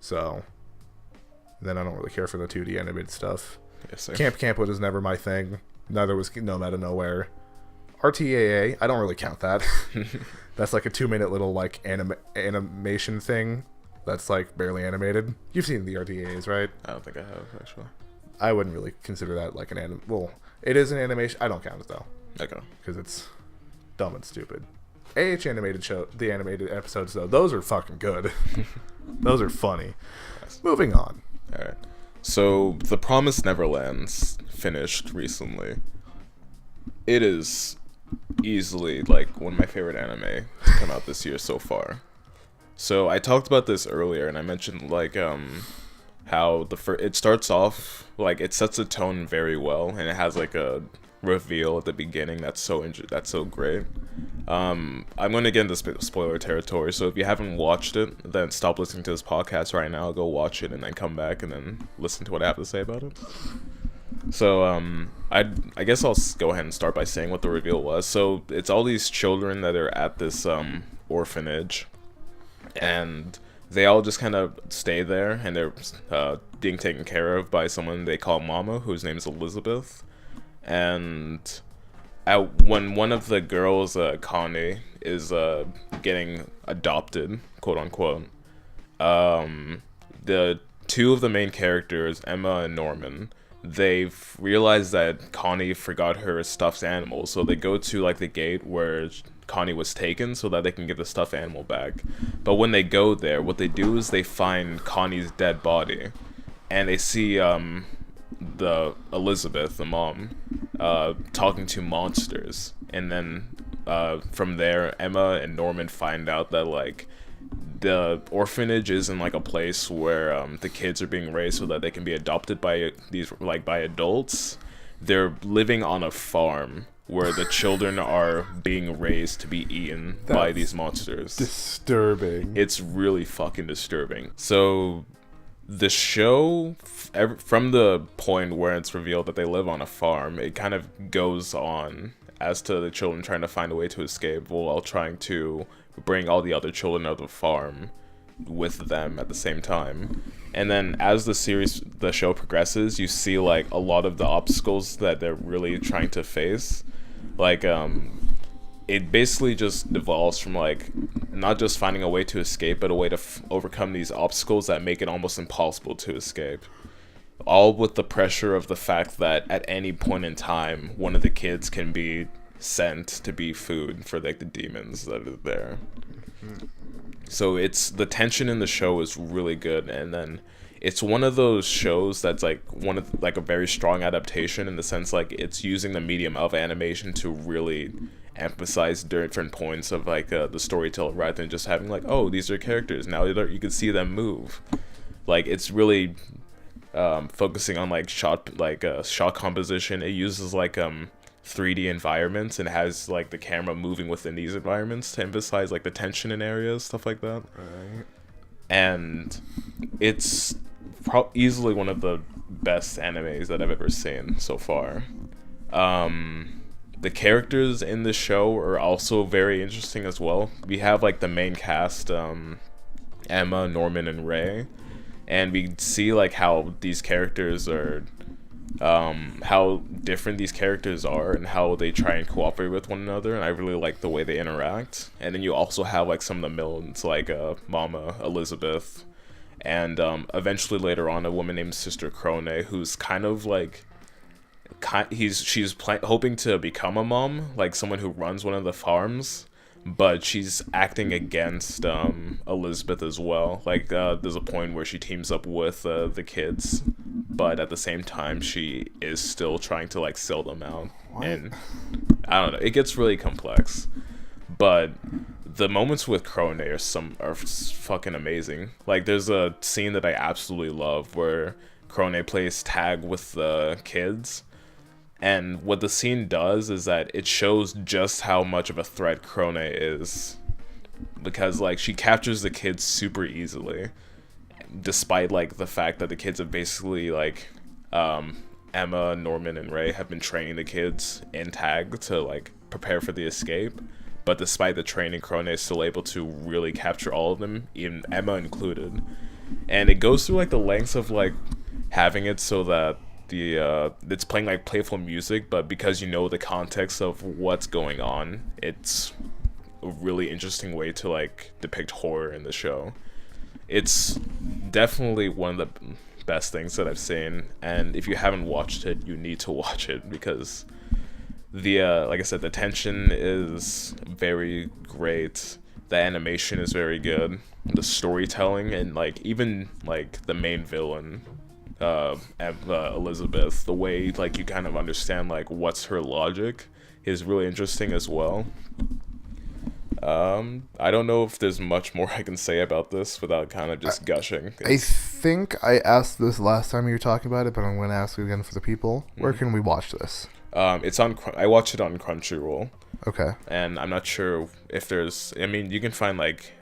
So then I don't really care for the 2D animated stuff. Yes, Camp was never my thing. Neither was Nomad of Nowhere. RTAA, I don't really count that. That's like a 2-minute little like animation thing. That's like barely animated. You've seen the RTAs, right? I don't think I have actually. I wouldn't really consider that like an well, it is an animation. I don't count it though. Okay. Because it's dumb and stupid. animated show, the animated episodes though, those are fucking good. Those are funny. Nice. Moving on. All right. So, The Promised Neverland's finished recently. It is easily like one of my favorite anime to come out this year so far. So I talked about this earlier, and I mentioned like how it starts off like it sets a tone very well, and it has like a reveal at the beginning that's so great. I'm going to get into spoiler territory, so if you haven't watched it, then stop listening to this podcast right now, go watch it, and then come back and then listen to what I have to say about it. So I guess I'll go ahead and start by saying what the reveal was. So it's all these children that are at this orphanage, and they all just kind of stay there, and they're being taken care of by someone they call Mama, whose name is Elizabeth. And when one of the girls, Connie, is getting adopted, quote unquote, the two of the main characters, Emma and Norman, they've realized that Connie forgot her stuffed animal, so they go to like the gate where Connie was taken so that they can get the stuffed animal back. But when they go there, what they do is they find Connie's dead body, and they see the Elizabeth, the mom, talking to monsters. And then from there, Emma and Norman find out that like the orphanage is in like a place where the kids are being raised so that they can be adopted by by adults. They're living on a farm where the children are being raised to be eaten by these monsters. Disturbing. It's really fucking disturbing. So the show, from the point where it's revealed that they live on a farm, it kind of goes on as to the children trying to find a way to escape while trying to bring all the other children of the farm with them at the same time. And then as the show progresses, you see like a lot of the obstacles that they're really trying to face. Like it basically just devolves from like not just finding a way to escape, but a way to overcome these obstacles that make it almost impossible to escape. All with the pressure of the fact that at any point in time, one of the kids can be sent to be food for like the demons that are there. So it's the tension in the show is really good, and then it's one of those shows that's like a very strong adaptation in the sense like it's using the medium of animation to really emphasize different points of like the storytelling rather than just having like, oh, these are characters, now you can see them move. Like it's really focusing on like shot composition. It uses like 3D environments and has like the camera moving within these environments to emphasize like the tension in areas, stuff like that. Right. And it's easily one of the best animes that I've ever seen so far. The characters in the show are also very interesting as well. We have like the main cast, Emma, Norman, and Ray, and we see like how these characters are, how different these characters are, and how they try and cooperate with one another. And I really like the way they interact. And then you also have like some of the villains, like Mama Elizabeth, and eventually later on a woman named Sister Crone, who's kind of like, she's hoping to become a mom, like someone who runs one of the farms, but she's acting against Elizabeth as well. Like there's a point where she teams up with the kids, but at the same time she is still trying to like sell them out. What? And I don't know, it gets really complex. But the moments with Crone are fucking amazing. Like there's a scene that I absolutely love where Crone plays tag with the kids. And what the scene does is that it shows just how much of a threat Crone is. Because, like, she captures the kids super easily. Despite, like, the fact that the kids have basically, like, Emma, Norman, and Ray have been training the kids in tag to, like, prepare for the escape. But despite the training, Crone is still able to really capture all of them, even Emma included. And it goes through, like, the lengths of, like, having it so that it's playing like playful music, but because you know the context of what's going on, it's a really interesting way to like depict horror in the show. It's definitely one of the best things that I've seen, and if you haven't watched it, you need to watch it, because the like I said, the tension is very great, the animation is very good, the storytelling, and like even like the main villain, Elizabeth, the way like you kind of understand like what's her logic is really interesting as well. I don't know if there's much more I can say about this without kind of just gushing. I think I asked this last time you were talking about it, but I'm going to ask you again for the people. Where can we watch this? It's on. I watched it on Crunchyroll. Okay. And I'm not sure if there's. I mean, you can find like.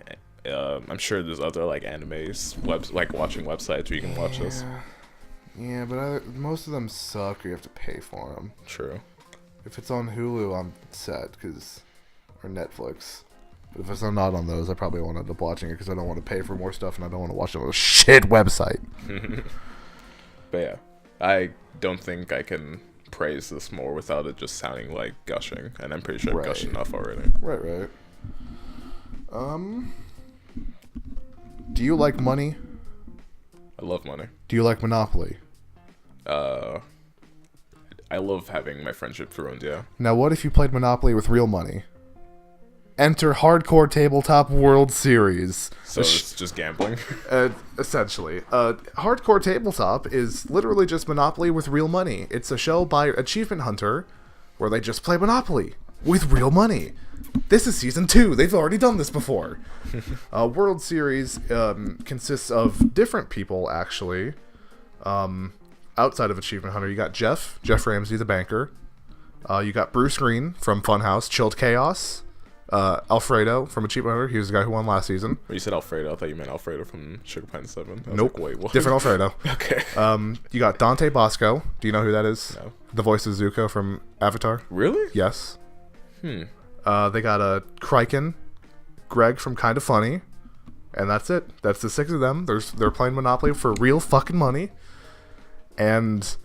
I'm sure there's other like animes, like watching websites where you can watch this. Yeah, but most of them suck, or you have to pay for them. True. If it's on Hulu, I'm set, or Netflix. But if it's not on those, I probably won't end up watching it, because I don't want to pay for more stuff, and I don't want to watch it on a shit website. But yeah, I don't think I can praise this more without it just sounding like gushing, and I'm pretty sure I've gushed enough already. Right. Do you like money? I love money. Do you like Monopoly? I love having my friendship ruined, yeah. Now, what if you played Monopoly with real money? Enter Hardcore Tabletop World Series. So it's just gambling? Essentially. Hardcore Tabletop is literally just Monopoly with real money. It's a show by Achievement Hunter where they just play Monopoly with real money. This is season 2. They've already done this before. World Series consists of different people, actually. Outside of Achievement Hunter, you got Jeff Ramsey, the banker. You got Bruce Green from Funhouse, Chilled Chaos. Alfredo from Achievement Hunter, he was the guy who won last season. When you said Alfredo, I thought you meant Alfredo from Sugar Pine 7. Nope. Like, wait, what? Different Alfredo. Okay. You got Dante Bosco. Do you know who that is? No. The voice of Zuko from Avatar. Really? Yes. They got Kryken, Greg from Kinda Funny, and that's it. That's the 6 of them. They're playing Monopoly for real fucking money. And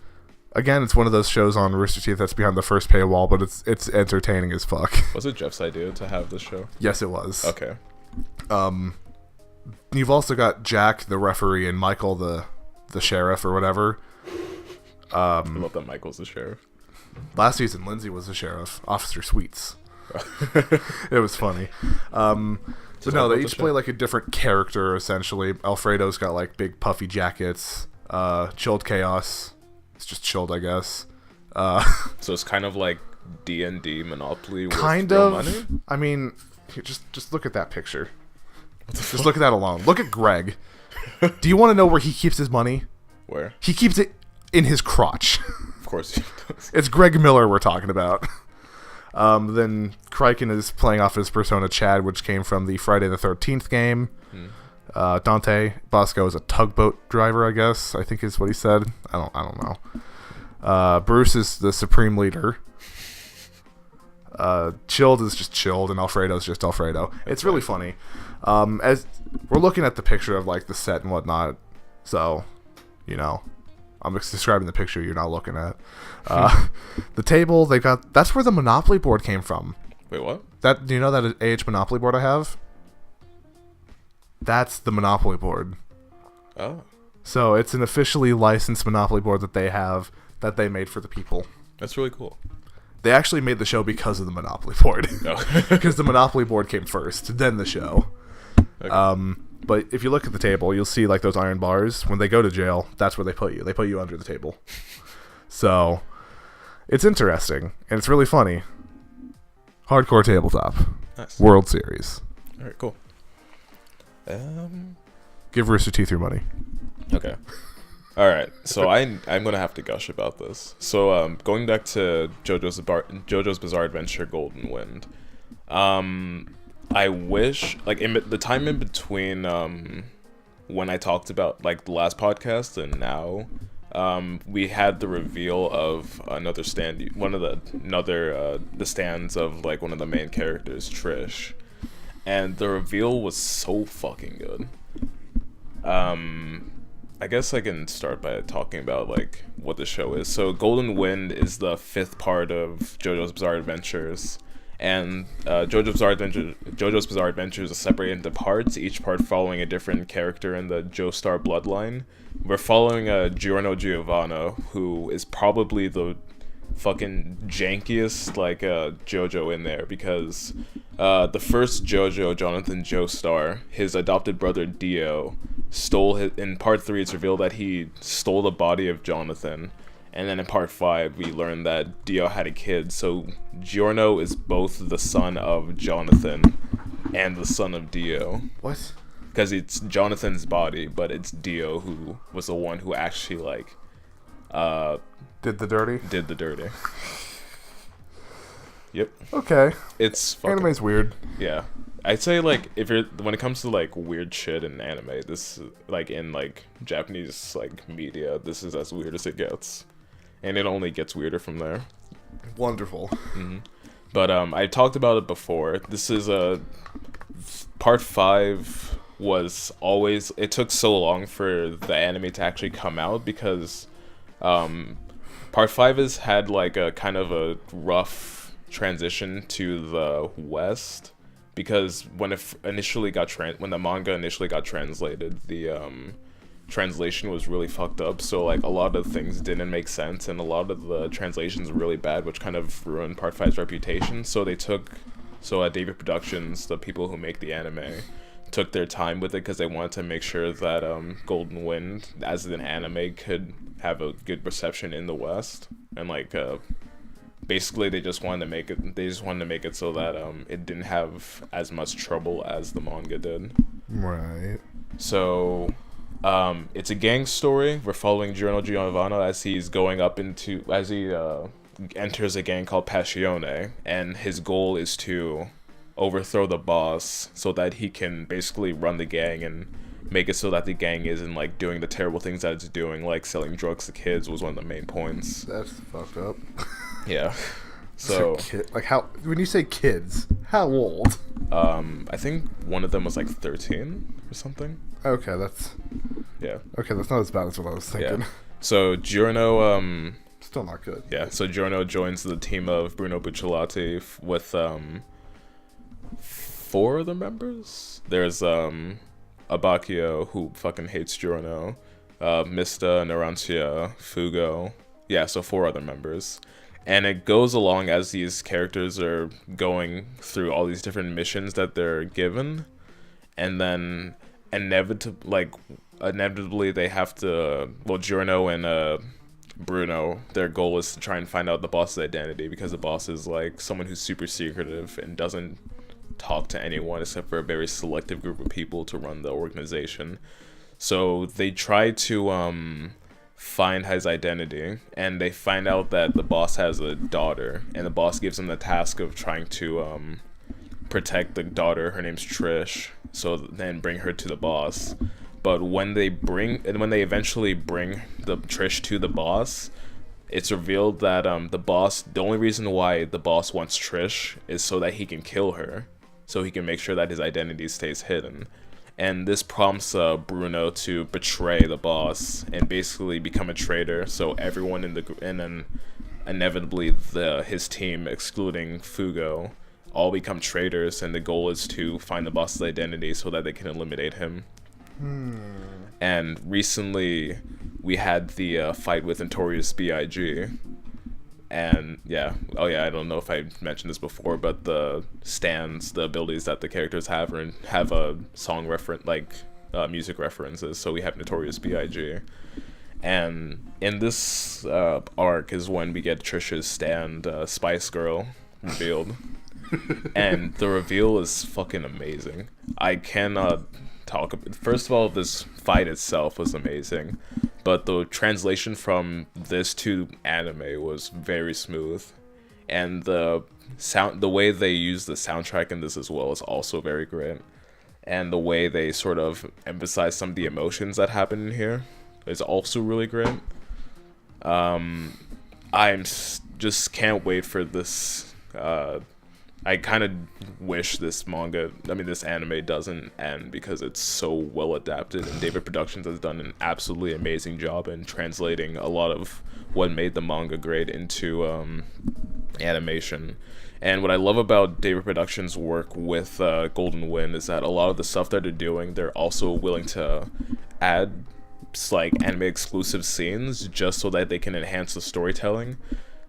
again, it's one of those shows on Rooster Teeth that's behind the first paywall, but it's entertaining as fuck. Was it Jeff's idea to have this show? Yes, it was. Okay. You've also got Jack, the referee, and Michael, the sheriff or whatever. I love that Michael's the sheriff. Last season, Lindsay was the sheriff, Officer Sweets. It was funny. So no, they each play like a different character, essentially. Alfredo's got like big puffy jackets. Chilled Chaos. It's just chilled, I guess. So it's kind of like D&D Monopoly with kind real of money? I mean, just look at that picture. Just look at that alone. Look at Greg. Do you want to know where he keeps his money? Where? He keeps it in his crotch. Of course he does. It's Greg Miller we're talking about. Then Kryken is playing off his persona Chad, which came from the Friday the 13th game. Dante Bosco is a tugboat driver, I guess. I think is what he said. I don't know. Bruce is the supreme leader. Chilled is just chilled, and Alfredo is just Alfredo. It's really funny. As we're looking at the picture of like the set and whatnot, so I'm just describing the picture you're not looking at. The table they got, that's where the Monopoly board came from. Wait, what? Do you know that AH Monopoly board I have? That's the Monopoly board. Oh. So it's an officially licensed Monopoly board that they have, that they made for the people. That's really cool. They actually made the show because of the Monopoly board. No. Because the Monopoly board came first, then the show. Okay. But if you look at the table, you'll see like those iron bars. When they go to jail, that's where they put you. They put you under the table. So it's interesting, and it's really funny. Hardcore tabletop. Nice. World Series. All right, cool. Give Rooster Teeth your money. Okay. All right. So I'm gonna have to gush about this. So going back to JoJo's Bizarre Adventure: Golden Wind. I wish like in the time in between when I talked about like the last podcast and now, we had the reveal of another stand, the stands of like one of the main characters, Trish, and the reveal was so fucking good. I guess I can start by talking about like what the show is. So Golden Wind is the 5th part of JoJo's Bizarre Adventures, and JoJo's Bizarre Adventures is separated into parts, each part following a different character in the Joestar bloodline. We're following Giorno Giovanna, who is probably the fucking jankiest like JoJo in there, because the first JoJo, Jonathan Joestar, his adopted brother Dio, in part 3 it's revealed that he stole the body of Jonathan, and then in part 5 we learned that Dio had a kid. So Giorno is both the son of Jonathan and the son of Dio. What? Because it's Jonathan's body, but it's Dio who was the one who actually like Did the dirty? did the dirty. Yep. Okay. It's fucking, Anime's weird. yeah. I'd say like when it comes to like weird shit in anime, this like in like Japanese like media, this is as weird as it gets, and it only gets weirder from there. Wonderful. But I talked about it before. This is part 5 was always, it took so long for the anime to actually come out because part 5 has had like a kind of a rough transition to the West, because when when the manga initially got translated, the translation was really fucked up, so like a lot of things didn't make sense, and a lot of the translations were really bad, which kind of ruined part 5's reputation. So David Productions, the people who make the anime, took their time with it because they wanted to make sure that Golden Wind as an anime could have a good reception in the West, and like basically they just wanted to make it so that it didn't have as much trouble as the manga did. Right. So it's a gang story. We're following Giorno Giovanna as he enters a gang called Passione, and his goal is to overthrow the boss so that he can basically run the gang and make it so that the gang isn't like doing the terrible things that it's doing, like selling drugs to kids was one of the main points. That's fucked up. Yeah. So like how, when you say kids, how old? I think one of them was like 13 or something. Okay, that's not as bad as what I was thinking. Yeah. So Giorno Still not good. Yeah, so Giorno joins the team of Bruno Bucciolati with 4 other members. There's Abacchio, who fucking hates Giorno, Mista, Narancia, Fugo. Yeah, so 4 other members. And it goes along as these characters are going through all these different missions that they're given, and then inevitably they have to, Giorno and Bruno, their goal is to try and find out the boss's identity, because the boss is like someone who's super secretive and doesn't talk to anyone except for a very selective group of people to run the organization. So they try to find his identity, and they find out that the boss has a daughter, and the boss gives them the task of trying to protect the daughter. Her name's Trish, so then bring her to the boss. But when they eventually bring the Trish to the boss, it's revealed that the only reason why the boss wants Trish is so that he can kill her, so he can make sure that his identity stays hidden. And this prompts Bruno to betray the boss and basically become a traitor. So everyone and then inevitably his team, excluding Fugo, all become traitors. And the goal is to find the boss's identity so that they can eliminate him. And recently, we had the fight with Notorious B.I.G. And I don't know if I mentioned this before, but the abilities that the characters have a song reference, music references. So we have Notorious B.I.G. And in this arc is when we get Trish's stand, Spice Girl, revealed. And the reveal is fucking amazing. I cannot talk about... First of all, this fight itself was amazing. But the translation from this to anime was very smooth, and the way they use the soundtrack in this as well is also very great, and the way they sort of emphasize some of the emotions that happen in here is also really great. Just can't wait for this. I kind of wish this anime doesn't end because it's so well adapted, and David Productions has done an absolutely amazing job in translating a lot of what made the manga great into animation. And what I love about David Productions' work with Golden Wind is that a lot of the stuff that they're doing, they're also willing to add anime exclusive scenes just so that they can enhance the storytelling.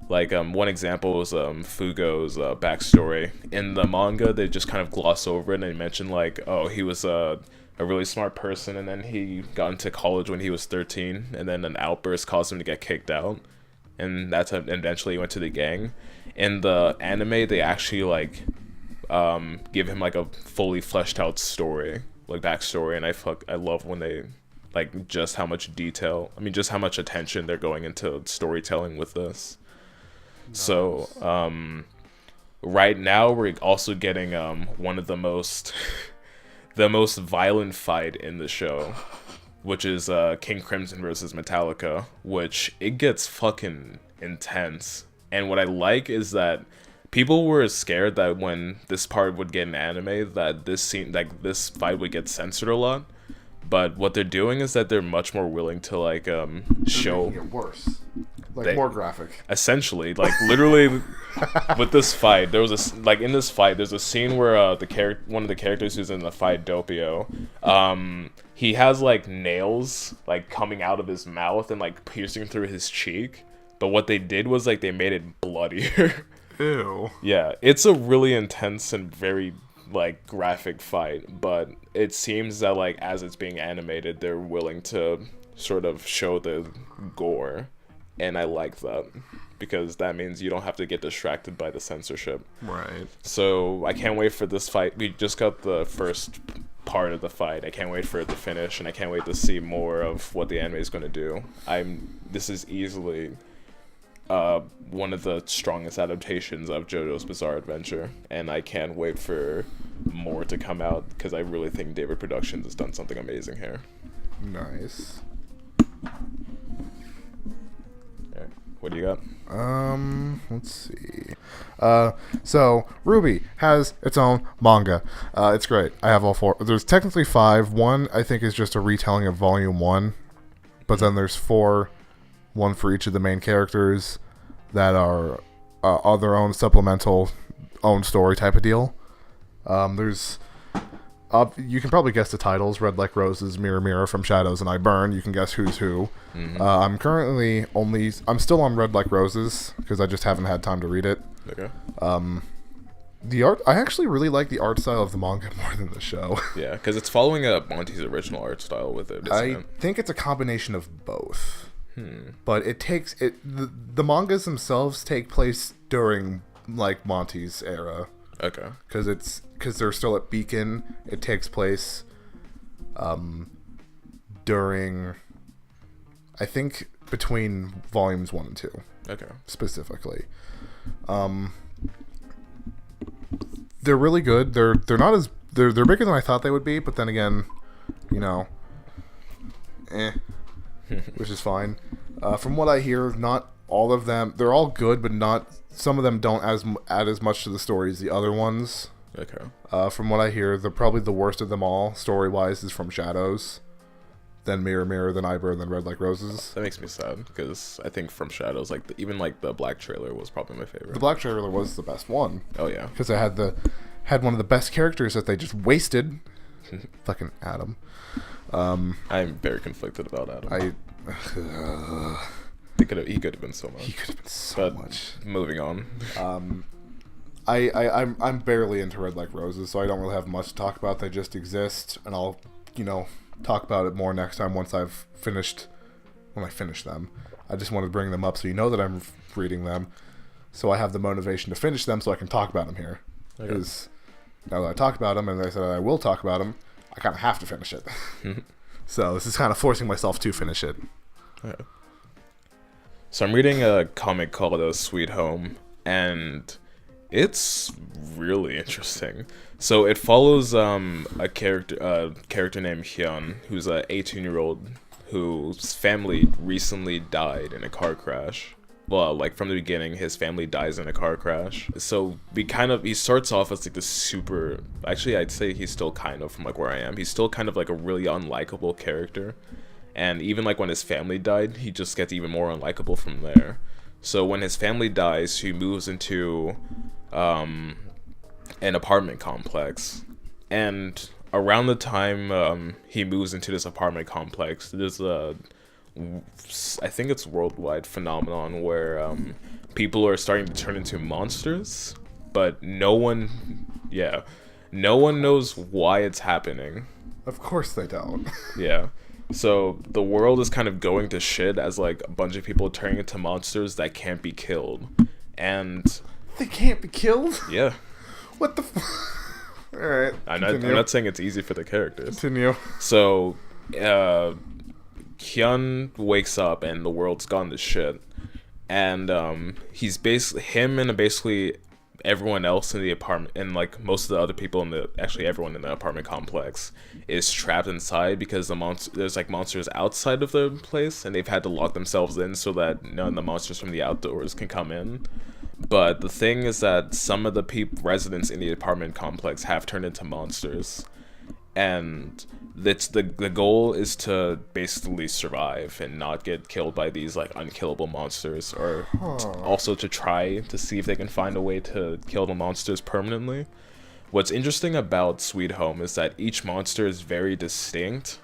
One example was Fugo's backstory. In the manga, they just kind of gloss over it, and they mention he was a really smart person, and then he got into college when he was 13, and then an outburst caused him to get kicked out, and that's how eventually he went to the gang. In the anime, they actually give him a fully fleshed out story, backstory, and I love when they just how much attention they're going into storytelling with this. Nice. So, right now we're also getting one of the most violent fight in the show, which is King Crimson versus Metallica, which it gets fucking intense. And what I like is that people were scared that when this part would get an anime, that this fight would get censored a lot. But what they're doing is that they're much more willing to show making it worse. More graphic. Essentially, literally, with this fight, there was in this fight, there's a scene where one of the characters who's in the fight, Doppio, he has nails coming out of his mouth and piercing through his cheek. But what they did was they made it bloodier. Ew. Yeah, it's a really intense and very graphic fight, but it seems that as it's being animated, they're willing to sort of show the gore. And I like that, because that means you don't have to get distracted by the censorship. Right. So I can't wait for this fight. We just got the first part of the fight. I can't wait for it to finish, and I can't wait to see more of what the anime is going to do. This is easily one of the strongest adaptations of JoJo's Bizarre Adventure, and I can't wait for more to come out, because I really think David Productions has done something amazing here. Nice. What do you got? Let's see. So Ruby has its own manga. It's great. I have all 4. There's technically 5. One, I think, is just a retelling of Volume 1. But then there's 4, one for each of the main characters that are their own supplemental, own story type of deal. There's... you can probably guess the titles. Red Like Roses, Mirror Mirror, From Shadows and I Burn. You can guess who's who. Mm-hmm. I'm still on Red Like Roses because I just haven't had time to read it. Okay. The art, I actually really like the art style of the manga more than the show. Yeah, because it's following Monty's original art style with it. I think it's a combination of both. But the mangas themselves take place during Monty's era. Okay. Because they're still at Beacon. It takes place during, I think, between volumes 1 and 2. Okay. Specifically. They're really good. They're not as they're bigger than I thought they would be, but then again, which is fine. From what I hear, not all of them, they're all good, but not. Some of them don't add as much to the story as the other ones. Okay. From what I hear, probably the worst of them all, story-wise, is From Shadows, then Mirror Mirror, then Iber, and then Red Like Roses. That makes me sad because I think From Shadows, like even like the black trailer was probably my favorite. The Black trailer was the best one. Oh yeah. Because it had one of the best characters that they just wasted. Fucking Adam. I'm very conflicted about Adam. He could have been so much. He could have been so much. Moving on. I'm barely into Red Like Roses, so I don't really have much to talk about. They just exist, and I'll, talk about it more next time when I finish them. I just wanted to bring them up so you know that I'm reading them, so I have the motivation to finish them so I can talk about them here. Because now that I talk about them, and I said I will talk about them, I kind of have to finish it. So this is kind of forcing myself to finish it. Okay. So I'm reading a comic called Sweet Home, and it's really interesting. So it follows a character named Hyun, who's a 18-year-old whose family recently died in a car crash. Well, like from the beginning, his family dies in a car crash. So he starts off as like this super. Actually, I'd say he's still kind of from like where I am. He's still kind of like a really unlikable character. And even like when his family died, he just gets even more unlikable from there. So when his family dies, he moves into an apartment complex. And around the time he moves into this apartment complex, there's I think it's worldwide phenomenon where people are starting to turn into monsters, but no one knows why it's happening. Of course they don't. Yeah. So the world is kind of going to shit as like a bunch of people turning into monsters that can't be killed. And they can't be killed? Yeah. What the Alright. I'm not saying it's easy for the characters. Continue. So Hyun wakes up and the world's gone to shit. And he's basically everyone else in the apartment, and like most of the other people everyone in the apartment complex is trapped inside because there's like monsters outside of the place, and they've had to lock themselves in so that none of the monsters from the outdoors can come in. But the thing is that some of the residents in the apartment complex have turned into monsters, and the goal is to basically survive and not get killed by these like unkillable monsters, or also to try to see if they can find a way to kill the monsters permanently. What's interesting about Sweet Home is that each monster is very distinct,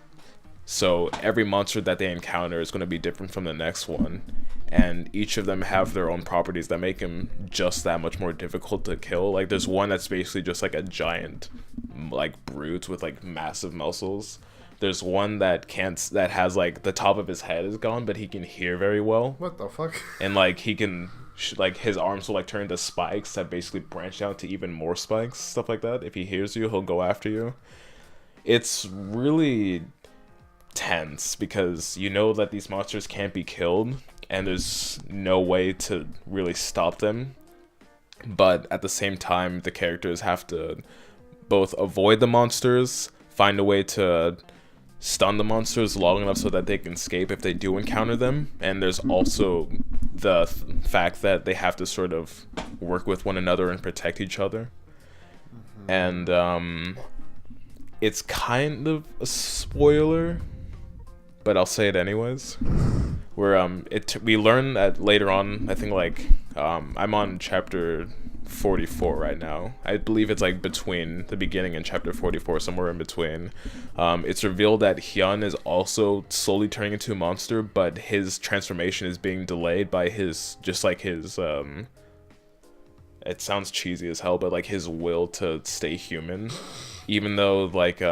so every monster that they encounter is going to be different from the next one, and each of them have their own properties that make them just that much more difficult to kill. Like there's one that's basically just like a giant like brute with like massive muscles. There's one that has like the top of his head is gone, but he can hear very well. What the fuck? And like he can like his arms will like turn into spikes that basically branch out to even more spikes, stuff like that. If he hears you, he'll go after you. It's really tense because you know that these monsters can't be killed and there's no way to really stop them, but at the same time the characters have to both avoid the monsters, find a way to stun the monsters long enough so that they can escape if they do encounter them, and there's also the fact that they have to sort of work with one another and protect each other. And it's kind of a spoiler, but I'll say it anyways. Where we learn that later on, I think like I'm on chapter 44 right now. I believe it's like between the beginning and chapter 44, somewhere in between. It's revealed that Hyun is also slowly turning into a monster, but his transformation is being delayed by his it sounds cheesy as hell, but like his will to stay human, even though like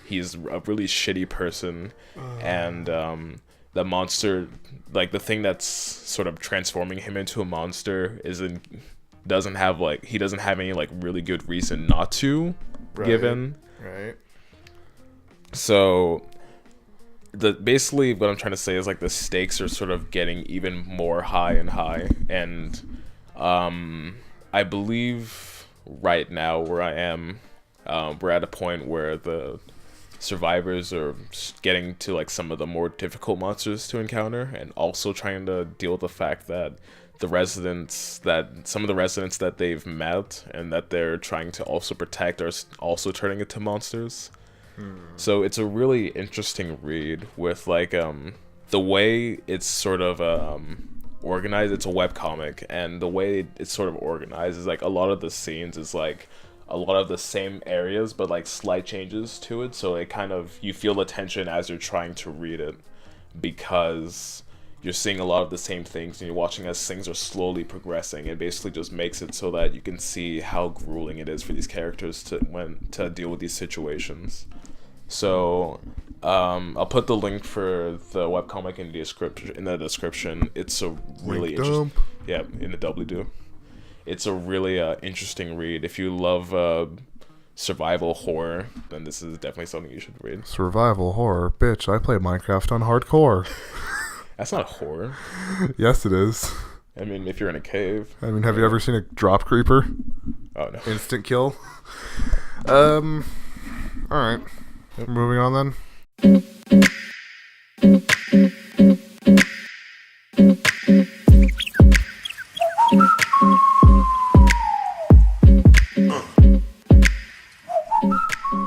he's a really shitty person, and the monster, like the thing that's sort of transforming him into a monster doesn't have any like really good reason not to, given. Right. So basically what I'm trying to say is like the stakes are sort of getting even more high and high, and I believe right now where I am, we're at a point where the survivors are getting to like some of the more difficult monsters to encounter, and also trying to deal with the fact that some of the residents that they've met and that they're trying to also protect are also turning into monsters. So it's a really interesting read with like the way it's sort of organized. It's a webcomic, and the way it's sort of organized is like a lot of the scenes is like a lot of the same areas but like slight changes to it, so it kind of, you feel the tension as you're trying to read it because you're seeing a lot of the same things and you're watching as things are slowly progressing. It basically just makes it so that you can see how grueling it is for these characters to deal with these situations. So I'll put the link for the webcomic in the description. It's a really interesting, yeah, in the doobly-doo. It's a really interesting read. If you love survival horror, then this is definitely something you should read. Survival horror, bitch! I play Minecraft on hardcore. That's not horror. Yes, it is. I mean, if you're in a cave. I mean, have you ever seen a drop creeper? Oh no. Instant kill. All right. Moving on then.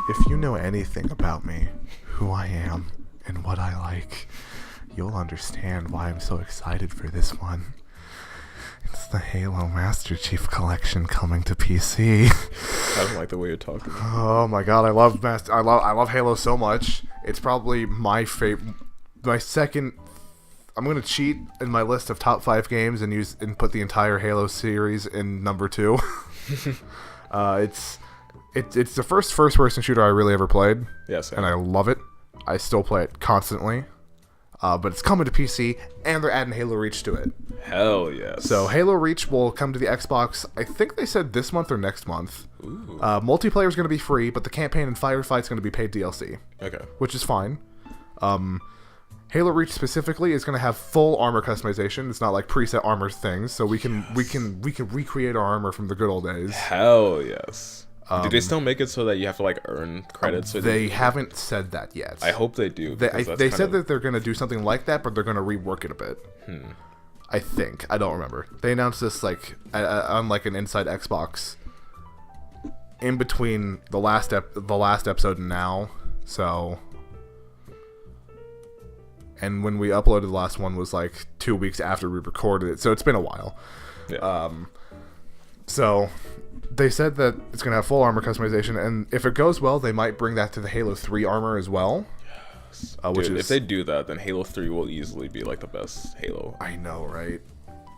If you know anything about me, who I am, and what I like, you'll understand why I'm so excited for this one. It's the Halo Master Chief Collection coming to PC. I don't like the way you're talking. Oh my god, I love Halo so much. It's probably my favorite, my second. I'm gonna cheat in my list of top 5 games and put the entire Halo series in number 2. It's the first person shooter I really ever played. Yes, and I love it. I still play it constantly. But it's coming to PC, and they're adding Halo Reach to it. Hell yes. So Halo Reach will come to the Xbox, I think they said this month or next month. Ooh. Multiplayer is going to be free, but the campaign and firefight is going to be paid DLC. Okay. Which is fine. Halo Reach specifically is going to have full armor customization. It's not like preset armor things, so we can recreate our armor from the good old days. Hell yes. Do they still make it so that you have to like earn credits? They haven't said that yet. I hope they do. They said that they're going to do something like that, but they're going to rework it a bit. I think. I don't remember. They announced this like on like an Inside Xbox in between the last episode and now. So, and when we uploaded the last one was like 2 weeks after we recorded it. So it's been a while. Yeah. So they said that it's going to have full armor customization, and if it goes well, they might bring that to the Halo 3 armor as well. Yes. Dude, if they do that, then Halo 3 will easily be like the best Halo. I know, right?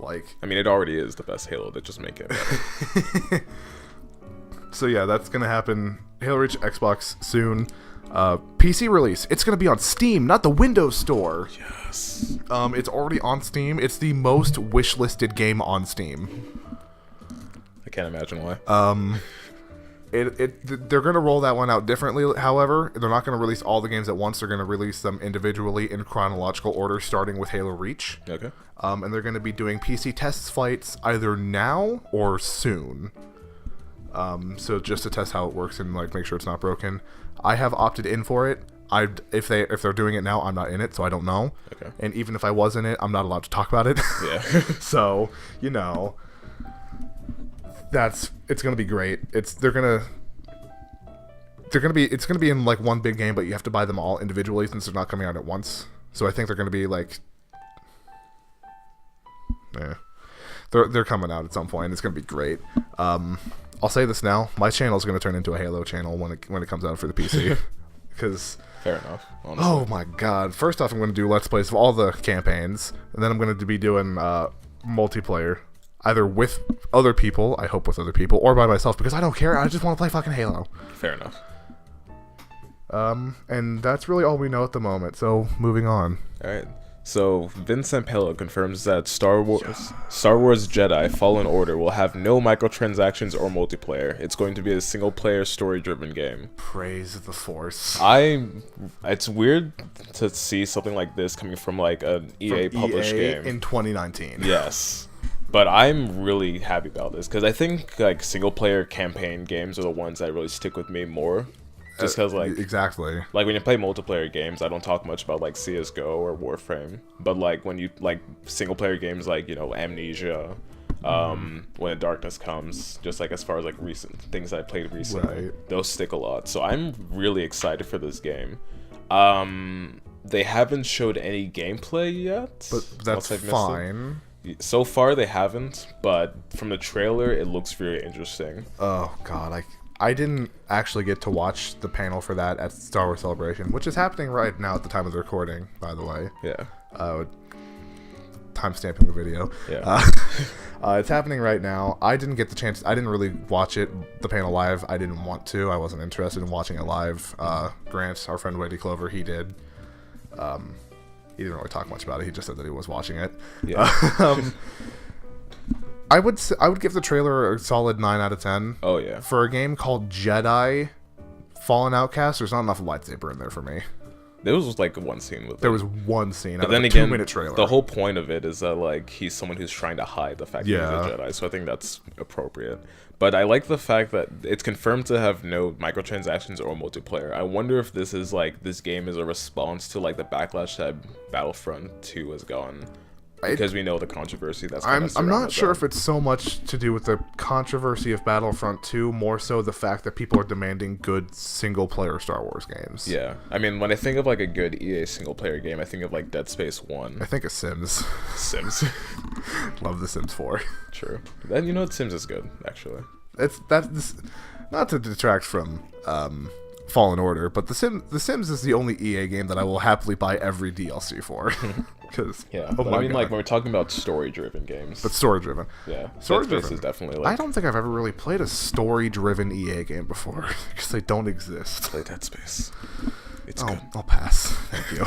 Like, I mean, it already is the best Halo. They just make it better. So yeah, that's going to happen. Halo Reach Xbox soon. PC release. It's going to be on Steam, not the Windows Store. Yes. It's already on Steam. It's the most wishlisted game on Steam. I can't imagine why. They're going to roll that one out differently, however. They're not going to release all the games at once. They're going to release them individually in chronological order, starting with Halo Reach. Okay. And they're going to be doing PC test flights either now or soon. So just to test how it works and like make sure it's not broken. I have opted in for it. If they're doing it now, I'm not in it, so I don't know. Okay. And even if I was in it, I'm not allowed to talk about it. Yeah. So, you know, it's gonna be great. It's gonna be in like one big game, but you have to buy them all individually since they're not coming out at once. So I think they're gonna be like, they're coming out at some point. It's gonna be great. I'll say this now: my channel is gonna turn into a Halo channel when it comes out for the PC. Because fair enough. Honestly. Oh my god! First off, I'm gonna do Let's Plays of all the campaigns, and then I'm gonna be doing multiplayer. Either with other people, I hope with other people, or by myself, because I don't care. I just want to play fucking Halo. Fair enough. And that's really all we know at the moment. So, moving on. Alright. So, Vincent Pello confirms that Star Wars Jedi Fallen Order will have no microtransactions or multiplayer. It's going to be a single-player, story-driven game. Praise the Force. It's weird to see something like this coming from, like, an EA-published game. In 2019. Yes. But I'm really happy about this, because I think, like, single-player campaign games are the ones that really stick with me more. Just because, like, exactly. like when you play multiplayer games, I don't talk much about like CS:GO or Warframe, but like when you like single player games like, you know, Amnesia, When the Darkness Comes, just like as far as like recent things I played recently, those stick a lot. So I'm really excited for this game. They haven't showed any gameplay yet, But that's fine. So far they haven't, but from the trailer it looks very interesting. Oh god, I didn't actually get to watch the panel for that at Star Wars Celebration, which is happening right now at the time of the recording, by the way. Yeah. Timestamping the video. Yeah. It's happening right now. I didn't get the chance. I didn't really watch the panel live. I didn't want to. I wasn't interested in watching it live. Grant, our friend Wadey Clover, he did. He didn't really talk much about it. He just said that he was watching it. Yeah. I would give the trailer a solid 9 out of 10. Oh yeah. For a game called Jedi Fallen Outcast, there's not enough lightsaber in there for me. There was like one scene with There it. was one scene But out then of a again, 2-minute trailer. the whole point of it is that like he's someone who's trying to hide the fact that he's Yeah. a Jedi, so I think that's appropriate. But I like the fact that it's confirmed to have no microtransactions or multiplayer. I wonder if this is like this game is a response to like the backlash that Battlefront 2 has gotten. Because we know the controversy that's I'm not sure if it's so much to do with the controversy of Battlefront 2, more so the fact that people are demanding good single-player Star Wars games. Yeah. I mean, when I think of like a good EA single-player game, I think of like Dead Space 1. I think of Sims. Sims. Love The Sims 4. True. Then you know Sims is good, actually. That's not to detract from Fallen Order, but The Sims is the only EA game that I will happily buy every DLC for. Because Yeah, but I mean, like when we're talking about story-driven games, but story-driven. yeah, Story-driven. Dead Space is definitely like I don't think I've ever really played a story-driven EA game before because they don't exist. play Dead Space. It's Oh, good. I'll pass. Thank you.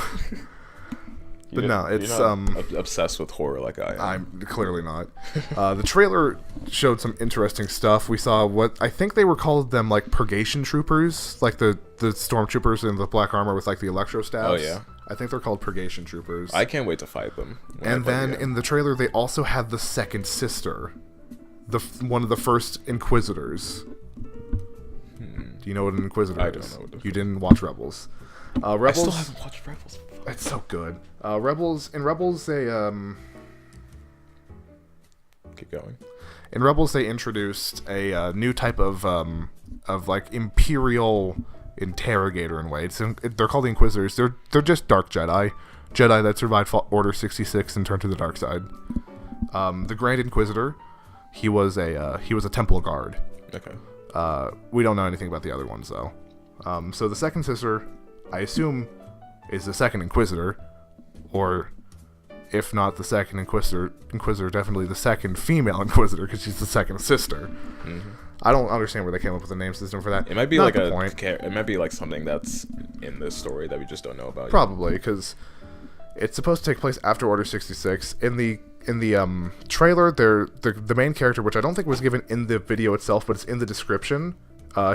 But no, it's you're not obsessed with horror like I am. I'm clearly not. The trailer showed some interesting stuff. We saw what I think they were called them like purgation troopers, like the stormtroopers in the black armor with like the electro stabs. Oh, yeah. I think they're called purgation troopers. I can't wait to fight them. when I And play then the game. in the trailer, they also had the second sister, one of the first Inquisitors. Do you know what an Inquisitor I is? don't know what the You didn't watch Rebels. I Rebels. still haven't watched Rebels. It's so good. Rebels. In Rebels, they Keep going. In Rebels, they introduced a new type of like Imperial interrogator in ways. They're called the Inquisitors. They're just dark Jedi that survived Order 66 and turned to the dark side. The Grand Inquisitor, he was a temple guard. Okay. We don't know anything about the other ones though. So the second sister, I assume, is the second Inquisitor, or if not the second Inquisitor, definitely the second female Inquisitor because she's the second sister. Mm-hmm. I don't understand where they came up with the name system for that. It might be Not like the a. point. It might be like something that's in this story that we just don't know about. Probably because it's supposed to take place after Order 66. In the trailer, the main character, which I don't think was given in the video itself, but it's in the description.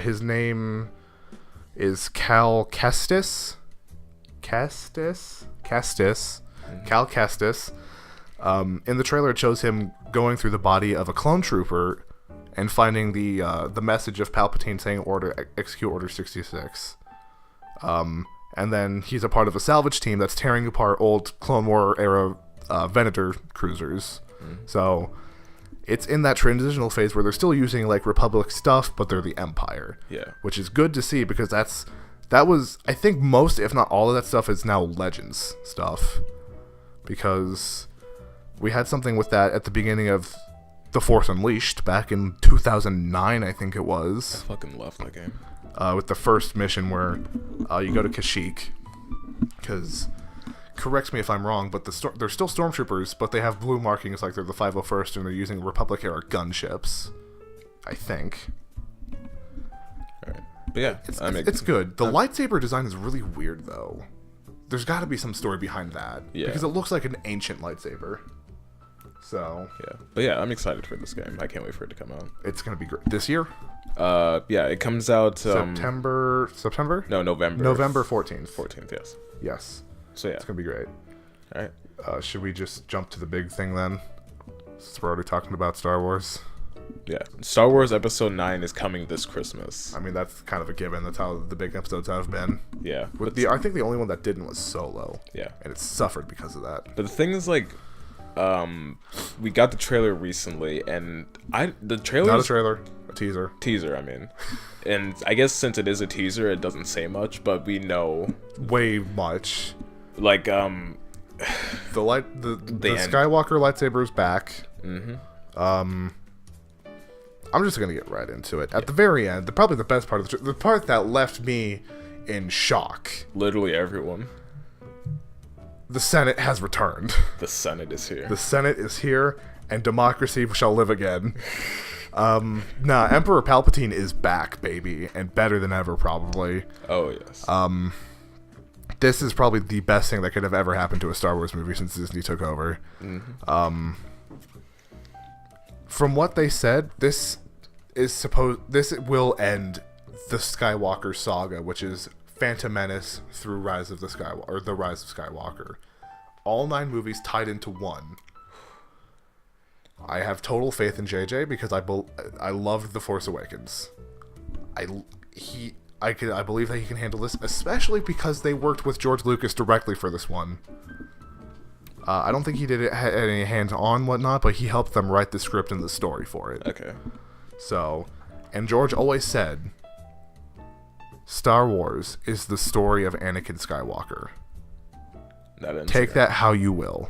His name is Cal Kestis. Cal Kestis. In the trailer, it shows him going through the body of a clone trooper and finding the message of Palpatine saying execute Order 66. And then he's a part of a salvage team that's tearing apart old Clone War era Venator cruisers. So it's in that transitional phase where they're still using like Republic stuff, but they're the Empire. Yeah. Which is good to see because that was, I think most, if not all of that stuff is now Legends stuff. Because we had something with that at the beginning of The Force Unleashed back in 2009, I think it was. I fucking love that game. With the first mission where you go to Kashyyyk. Because, correct me if I'm wrong, but they're still stormtroopers, but they have blue markings like they're the 501st and they're using Republic-era gunships. I think. Alright. But yeah, It's good. The lightsaber design is really weird, though. There's got to be some story behind that. Yeah. Because it looks like an ancient lightsaber. So, yeah. But yeah, I'm excited for this game. I can't wait for it to come out. it's going to be great. This year? Yeah, it comes out September? No, November. November 14th. 14th, yes. Yes. So yeah. It's going to be great. All right. Should we just jump to the big thing then? Since we're already talking about Star Wars. Yeah, Star Wars Episode 9 is coming this Christmas. I mean, that's kind of a given. That's how the big episodes have been. Yeah. I think the only one that didn't was Solo. Yeah. And it suffered because of that. But the thing is, like, we got the trailer recently, and the trailer... Not a trailer, a teaser. Teaser, I mean. And I guess since it is a teaser, it doesn't say much, but we know... Way much. Like, The Skywalker lightsaber is back. Mm-hmm. I'm just gonna get right into it. At the very end, probably the best part of the part that left me in shock. Literally everyone. The Senate has returned. The Senate is here. The Senate is here, and democracy shall live again. Emperor Palpatine is back, baby, and better than ever, probably. Oh, yes. This is probably the best thing that could have ever happened to a Star Wars movie since Disney took over. Mm-hmm. From what they said, this will end the Skywalker saga, which is Phantom Menace through the Rise of Skywalker. All 9 movies tied into one. I have total faith in JJ because I loved The Force Awakens. I believe that he can handle this, especially because they worked with George Lucas directly for this one. I don't think he did any hands-on whatnot, but he helped them write the script and the story for it. Okay. So, and George always said, Star Wars is the story of Anakin Skywalker. Take that how you will.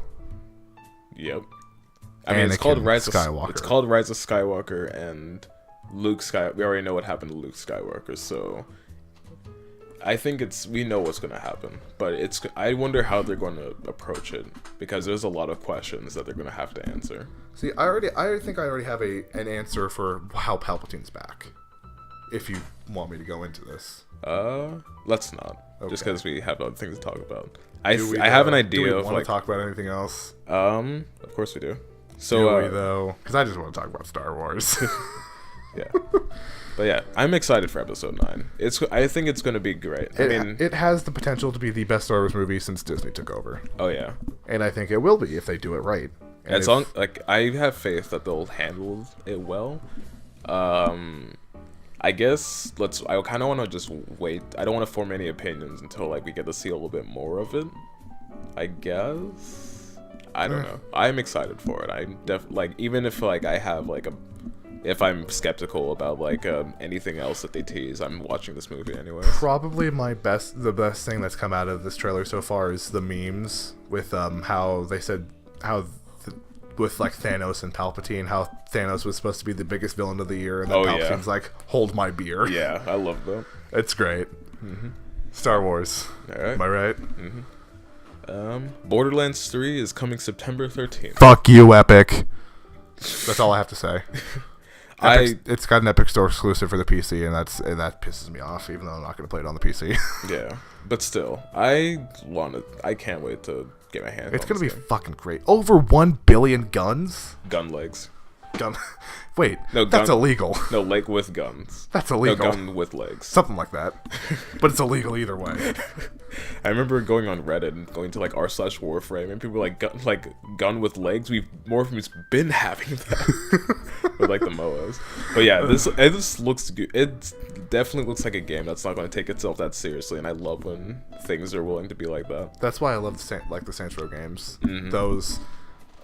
Yep. I mean, it's called Rise of Skywalker. It's called Rise of Skywalker, and Luke Skywalker. We already know what happened to Luke Skywalker, so I think we know what's going to happen, but I wonder how they're going to approach it, because there's a lot of questions that they're going to have to answer. See, I think I already have an answer for how Palpatine's back. If you want me to go into this. Let's not. Okay. Just because we have other things to talk about. I Do we, have an idea do we of want like to talk about anything else? Of course we do. So Do we though? Because I just want to talk about Star Wars. Yeah. But yeah, I'm excited for Episode 9. I think it's going to be great. It has the potential to be the best Star Wars movie since Disney took over. Oh yeah. And I think it will be if they do it right. And I have faith that they'll handle it well. I guess I kind of want to just wait. I don't want to form any opinions until like we get to see a little bit more of it. I guess. I don't know. I'm excited for it. I'm even if like I have like if I'm skeptical about like anything else that they tease, I'm watching this movie anyway. Probably the best thing that's come out of this trailer so far is the memes with how they said with like Thanos and Palpatine, how Thanos was supposed to be the biggest villain of the year, and then Palpatine's like, hold my beer. Yeah, I love that. It's great. Mm-hmm. Star Wars. All right. Am I right? Mm-hmm. Borderlands 3 is coming September 13th. Fuck you, Epic. That's all I have to say. It's got an Epic Store exclusive for the PC, and that pisses me off, even though I'm not going to play it on the PC. Yeah, but still, I can't wait to get my hands on it. It's going to be fucking great. Over 1 billion guns? Gun legs. Wait, that's illegal. No, leg with guns. That's illegal. No, gun with legs. Something like that. But it's illegal either way. I remember going on Reddit and going to like r/Warframe, and people were like, gun with legs? Morphem's been having that. With like the MOAs. But yeah, this looks good. It definitely looks like a game that's not going to take itself that seriously, and I love when things are willing to be like that. That's why I love the Saints Row games. Mm-hmm. Those,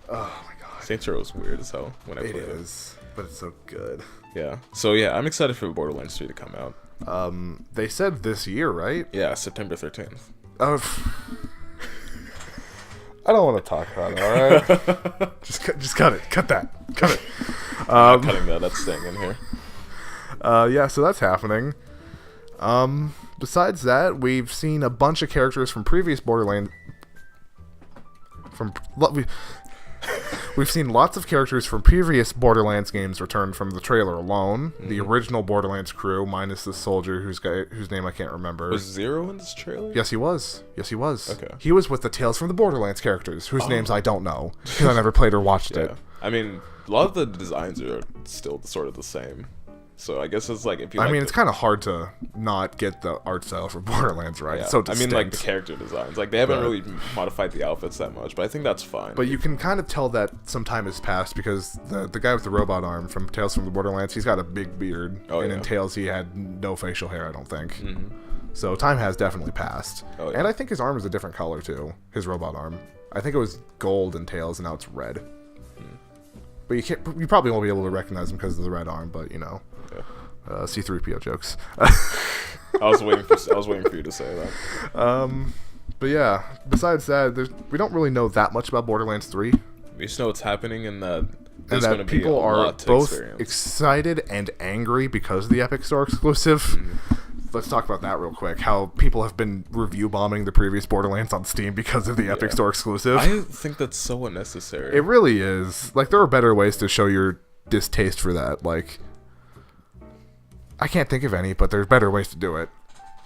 oh my god. Saints Row is weird as hell when I play it. It is, but it's so good. Yeah. So yeah, I'm excited for Borderlands 3 to come out. They said this year, right? Yeah, September 13th. I don't want to talk about it, alright? just cut it. Cut that. Cut it. I'm not cutting that. That's staying in here. Yeah, so that's happening. Besides that, we've seen a bunch of characters from previous Borderlands. We've seen lots of characters from previous Borderlands games return from the trailer alone. Mm-hmm. The original Borderlands crew, minus the soldier whose name I can't remember. Was Zero in this trailer? Yes, he was. Okay. He was with the Tales from the Borderlands characters, whose names I don't know, because I never played or watched it. I mean, a lot of the designs are still sort of the same. So I guess it's like if you. I mean, it's kind of hard to not get the art style for Borderlands right. Yeah. So I mean, like the character designs, like they haven't really modified the outfits that much, but I think that's fine. But you can kind of tell that some time has passed because the guy with the robot arm from Tales from the Borderlands, he's got a big beard, and in Tales he had no facial hair, I don't think. Mm-hmm. So time has definitely passed, and I think his arm is a different color too. His robot arm, I think it was gold in Tales, and now it's red. But you probably won't be able to recognize him because of the red arm, but you know. Yeah. C3PO jokes. I was waiting for you to say that. But yeah, besides that, we don't really know that much about Borderlands 3. We just know what's happening and that and that people are both excited and angry because of the Epic Store exclusive. Mm-hmm. Let's talk about that real quick. How people have been review bombing the previous Borderlands on Steam because of the Epic Store exclusive. I think that's so unnecessary. It really is. Like, there are better ways to show your distaste for that. Like, I can't think of any, but there's better ways to do it.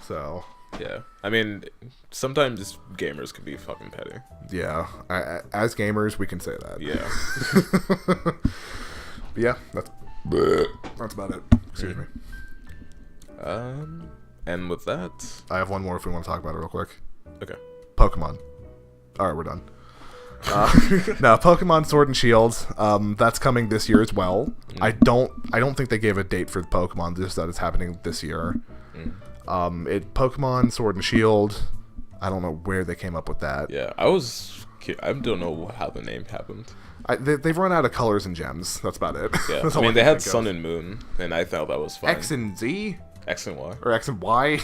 So yeah, I mean, sometimes gamers can be fucking petty. Yeah, as gamers, we can say that. Yeah. But yeah, that's about it. Excuse me. And with that, I have one more if we want to talk about it real quick. Okay. Pokemon. All right, we're done. Now, Pokemon Sword and Shield, that's coming this year as well. I don't think they gave a date for Pokemon, just that it's happening this year. Pokemon Sword and Shield, I don't know where they came up with that. Yeah, I don't know how the name happened. They've run out of colors and gems. That's about it. Yeah, I mean, they had Sun and Moon, and I thought that was fine. X and Z? X and Y. Or X and Y?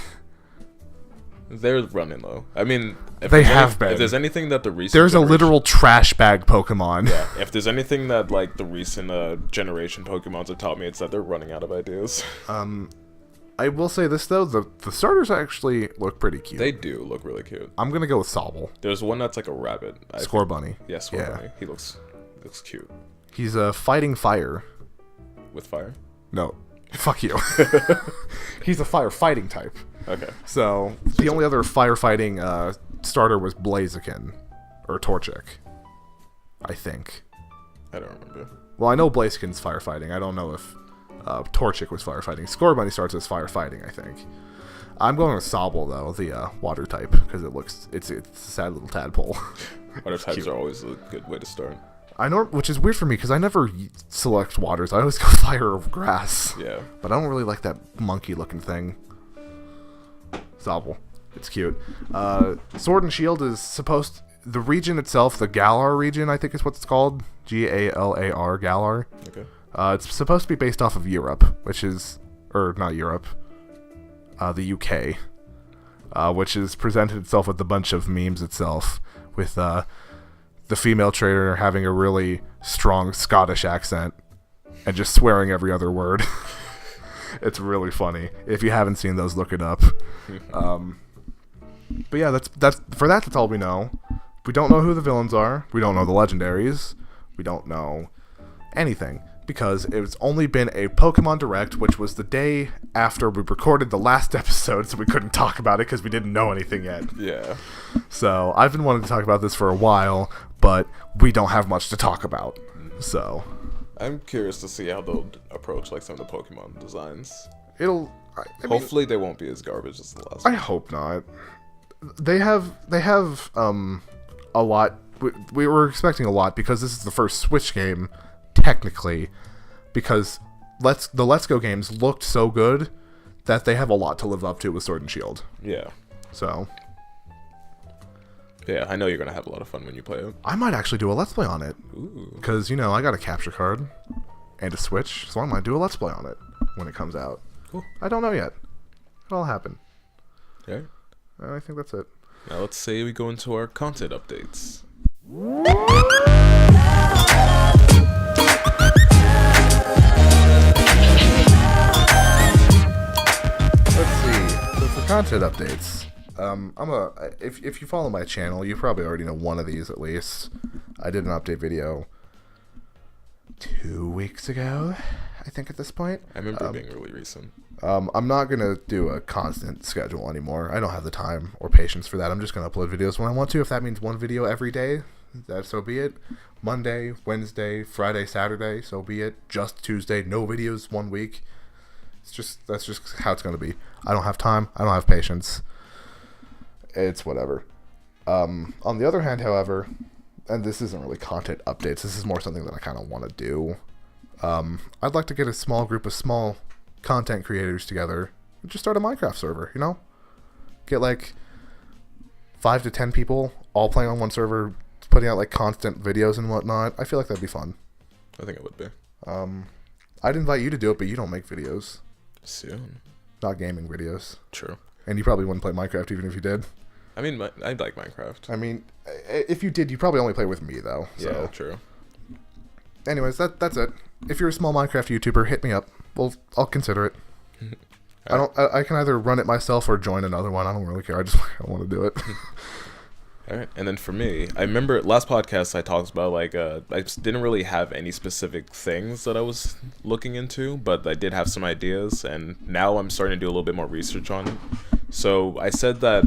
They're running low. I mean, they have been. If there's anything that the recent there's a literal trash bag Pokemon. Yeah. If there's anything that like the recent generation Pokemons have taught me, it's that they're running out of ideas. I will say this though, the starters actually look pretty cute. They do look really cute. I'm gonna go with Sobble. There's one that's like a rabbit. Scorbunny. Yeah, Scorbunny. He looks cute. He's fighting fire. With fire? No. Fuck you. He's a firefighting type. Okay. So, the only other firefighting starter was Blaziken. Or Torchic. I think. I don't remember. Well, I know Blaziken's firefighting. I don't know if Torchic was firefighting. Scorbunny starts as firefighting, I think. I'm going with Sobble, though, the water type, because it's a sad little tadpole. Water types are always a good way to start. Which is weird for me because I never select waters. I always go fire or grass. Yeah. But I don't really like that monkey-looking thing. Sobble. It's cute. Sword and Shield is the region itself, the Galar region, I think is what it's called. Galar, Galar. Okay. It's supposed to be based off of Europe, or not Europe, the UK, which has presented itself with a bunch of memes itself, with the female trader having a really strong Scottish accent and just swearing every other word. It's really funny. If you haven't seen those, look it up. But yeah, that's all we know. We don't know who the villains are. We don't know the legendaries. We don't know anything because it's only been a Pokemon Direct, which was the day after we recorded the last episode, so we couldn't talk about it because we didn't know anything yet. Yeah. So I've been wanting to talk about this for a while, but we don't have much to talk about. So I'm curious to see how they'll approach like some of the Pokemon designs. Hopefully they won't be as garbage as the last I one. hope not. They have a lot. We were expecting a lot because this is the first Switch game, technically, because the Let's Go games looked so good that they have a lot to live up to with Sword and Shield. Yeah. So. Yeah, I know you're going to have a lot of fun when you play it. I might actually do a Let's Play on it. Ooh. Because, I got a capture card and a Switch, so I might do a Let's Play on it when it comes out. Cool. I don't know yet. It'll happen. Yeah. I think that's it. Now let's say we go into our content updates. Let's see. So for content updates, if you follow my channel, you probably already know one of these at least. I did an update video 2 weeks ago, I think at this point. I remember it being really recent. I'm not going to do a constant schedule anymore. I don't have the time or patience for that. I'm just going to upload videos when I want to. If that means one video every day, so be it. Monday, Wednesday, Friday, Saturday, so be it. Just Tuesday, no videos 1 week. That's just how it's gonna be. I don't have time. I don't have patience. It's whatever. On the other hand, however, and this isn't really content updates. This is more something that I kind of want to do. I'd like to get a small group of small content creators together and just start a Minecraft server. You know, get like 5 to 10 people all playing on one server, putting out like constant videos and whatnot. I feel like that'd be fun. I think it would be. I'd invite you to do it, but you don't make videos. Soon. Not gaming videos. True. And you probably wouldn't play Minecraft even if you did. I mean, I like Minecraft. I mean, if you did, you probably only play with me though. So. Yeah, true. Anyways, that's it. If you're a small Minecraft YouTuber, hit me up. I'll consider it. I can either run it myself or join another one. I don't really care. I want to do it. All right, and then for me, I remember last podcast I talked about like I just didn't really have any specific things that I was looking into, but I did have some ideas, and now I'm starting to do a little bit more research on it. So I said that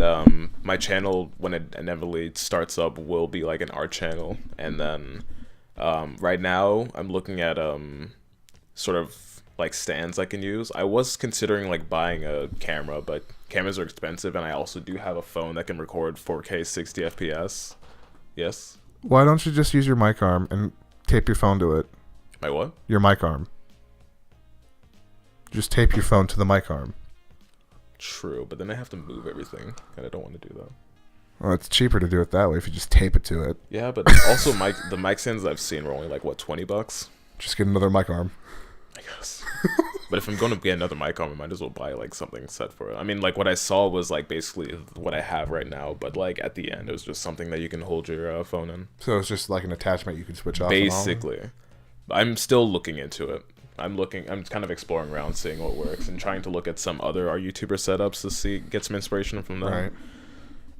my channel, when it inevitably starts up, will be like an art channel, and then right now I'm looking at sort of like stands I can use. I was considering like buying a camera, but cameras are expensive, and I also do have a phone that can record 4K 60 FPS. Yes. Why don't you just use your mic arm and tape your phone to it? My what? Your mic arm. Just tape your phone to the mic arm. True, but then I have to move everything, and I don't want to do that. Well, it's cheaper to do it that way if you just tape it to it. Yeah, but also the mic stands I've seen were only like what, $20? Just get another mic arm. I guess. But if I'm going to get another mic arm, I might as well buy like something set for it. I mean, like what I saw was like basically what I have right now, but like at the end it was just something that you can hold your phone in. So it's just like an attachment you can switch off. Basically. I'm still looking into it. I'm kind of exploring around, seeing what works, and trying to look at some other YouTuber setups to get some inspiration from them. Right.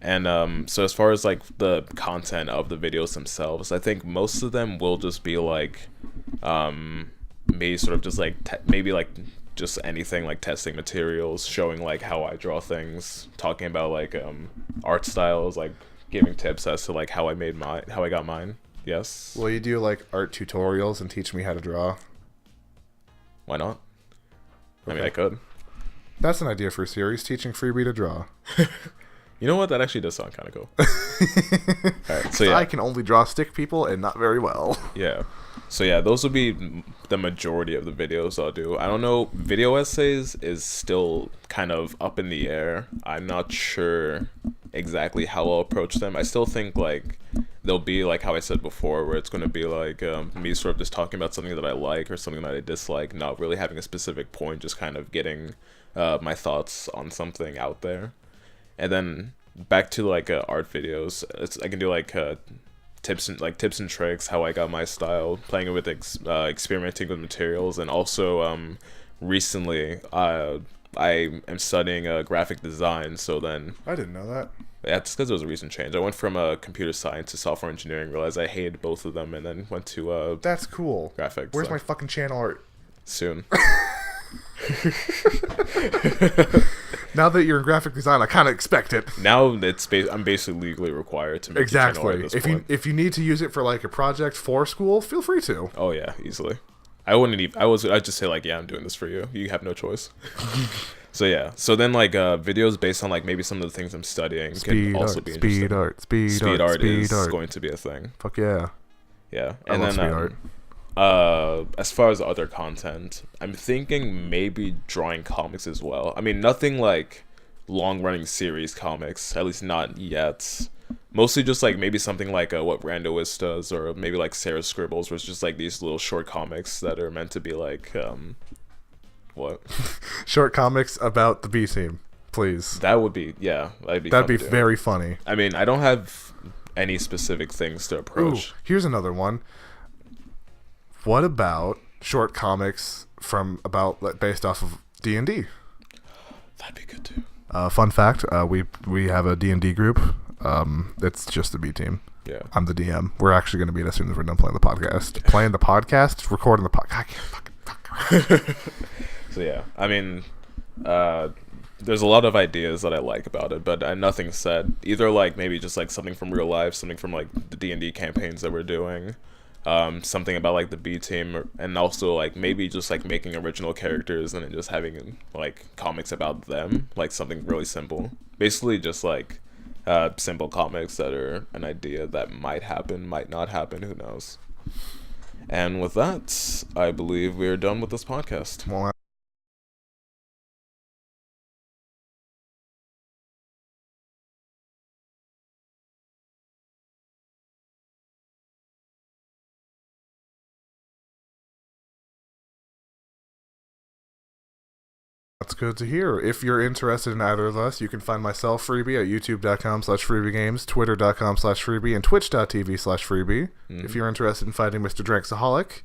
And so as far as like the content of the videos themselves, I think most of them will just be like maybe sort of just like maybe like just anything like testing materials, showing like how I draw things, talking about like art styles, like giving tips as to like how I got mine. Yes. Will you do like art tutorials and teach me how to draw? Why not? Okay. I mean, I could. That's an idea for a series, teaching Freebiy to draw. You know what? That actually does sound kind of cool. Alright, so yeah. I can only draw stick people and not very well. Yeah. So yeah, those will be the majority of the videos I'll do. I don't know, video essays is still kind of up in the air. I'm not sure exactly how I'll approach them. I still think like they'll be like how I said before, where it's going to be like me sort of just talking about something that I like or something that I dislike, not really having a specific point, just kind of getting my thoughts on something out there. And then back to like art videos, I can do like tips and tricks, how I got my style, playing with experimenting with materials, and also recently I am studying graphic design. So then I didn't know that. Yeah, it's because it was a recent change. I went from computer science to software engineering, realized I hated both of them, and then went to that's cool. Graphics. Where's my fucking channel art? Soon. Now that you're in graphic design, I kind of expect it. Now I'm basically legally required to make exactly. A channel art at this point. If you need to use it for like a project for school, feel free to. Oh yeah, easily. I'd just say like, yeah, I'm doing this for you. You have no choice. So yeah. So then like videos based on like maybe some of the things I'm studying can also be interesting. Speed art is going to be a thing. Fuck yeah. Yeah. I love speed art. As far as other content, I'm thinking maybe drawing comics as well. I mean, nothing like long-running series comics, at least not yet. Mostly just like maybe something like what Randoist does, or maybe like Sarah Scribbles, where it's just like these little short comics that are meant to be like what? Short comics about the Biy-Team, please. That would be, yeah, that'd be very funny. I mean, I don't have any specific things to approach. Ooh, here's another one. What about short comics based off of D&D? That'd be good too. Fun fact: we have a D&D group. It's just the Biy-Team. Yeah. I'm the DM. We're actually going to meet as soon as we're done playing the podcast. Playing the podcast, recording the podcast. I can't fucking. So yeah, I mean, there's a lot of ideas that I like about it, but nothing set. Either like maybe just like something from real life, something from like the D&D campaigns that we're doing. something about like the Biy-Team, and also like maybe just like making original characters and then just having like comics about them, like something really simple. Basically, just like simple comics that are an idea that might happen, might not happen, who knows. And with that, I believe we are done with this podcast. Well, that's good to hear. If you're interested in either of us, you can find myself, Freebiy, at youtube.com/freebiegames, twitter.com/freebiy, and twitch.tv/freebiy. If you're interested in finding Mr. Dranksoholic,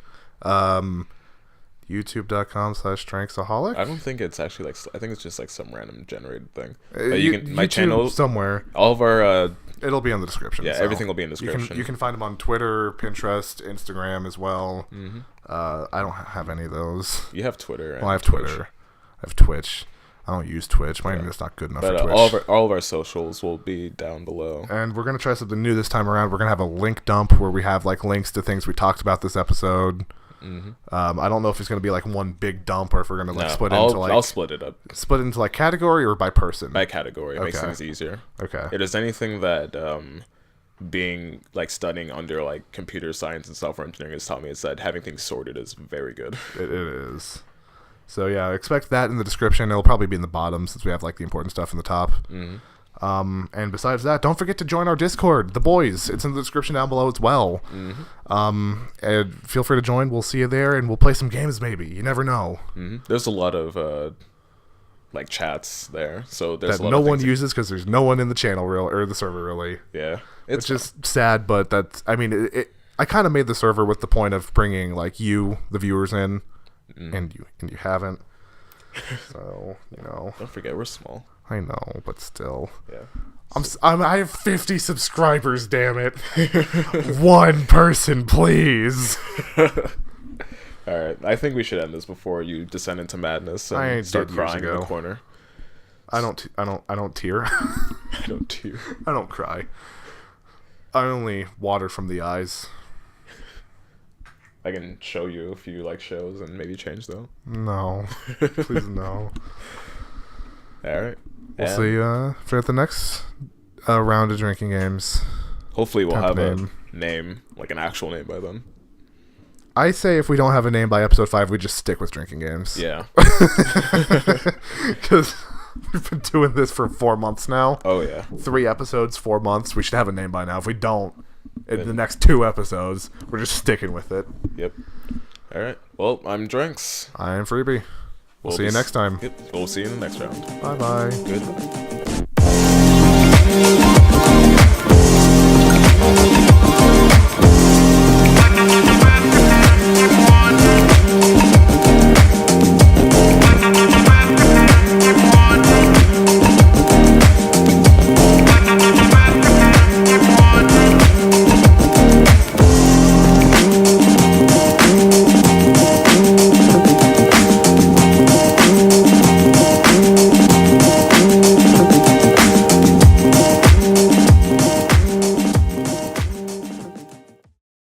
youtube.com/Dranksoholic. I don't think it's actually like, I think it's just like some random generated thing. You can, my channel somewhere. All of our it'll be in the description. yeah, so everything will be in the description. You can find them on Twitter, Pinterest, Instagram as well. I don't have any of those. You have Twitter. And Well, I have Twitch. Twitter. I have Twitch. I don't use Twitch. My internet's not good enough But for Twitch. all of our socials will be down below. And we're going to try something new this time around. We're going to have a link dump where we have like links to things we talked about this episode. I don't know if it's going to be like one big dump or if we're going to like split it into like... I'll split it up. Split it into like category or by person? By category. It makes Okay. things easier. Okay. It is anything that being like studying under like computer science and software engineering has taught me is that having things sorted is very good. It is. So yeah, expect that in the description. It'll probably be in the bottom since we have like the important stuff in the top. And besides that, don't forget to join our Discord, the boys. It's in the description down below as well. And feel free to join. We'll see you there, and we'll play some games. Maybe you never know. There's a lot of like chats there, so there's That a lot no of one things uses because there's no one in the channel or the server really. yeah, It's just sad, but that's. I mean, I kind of made the server with the point of bringing like you, the viewers, in, and you haven't. So you know. Don't forget we're small. I know, but still. Yeah. I have 50 subscribers, damn it. One person, please. All right, I think we should end this before you descend into madness and I start did years crying in the ago. corner. I don't tear. I don't tear. I don't cry. I only water from the eyes. I can show you a few like shows and maybe change though. No. Please no. All right. We'll see you for the next round of drinking games. Hopefully we'll Temp have name. a name, like an actual name by then. I say if we don't have a name by episode 5, we just stick with drinking games. Yeah. Because we've been doing this for 4 months now. Oh yeah. 3 episodes, 4 months. We should have a name by now. If we don't, in the next 2 episodes, we're just sticking with it. Yep. All right. Well, I'm Drinks. I am Freebiy. We'll see you next time. Yep. We'll see you in the next round. Bye-bye. Goodbye.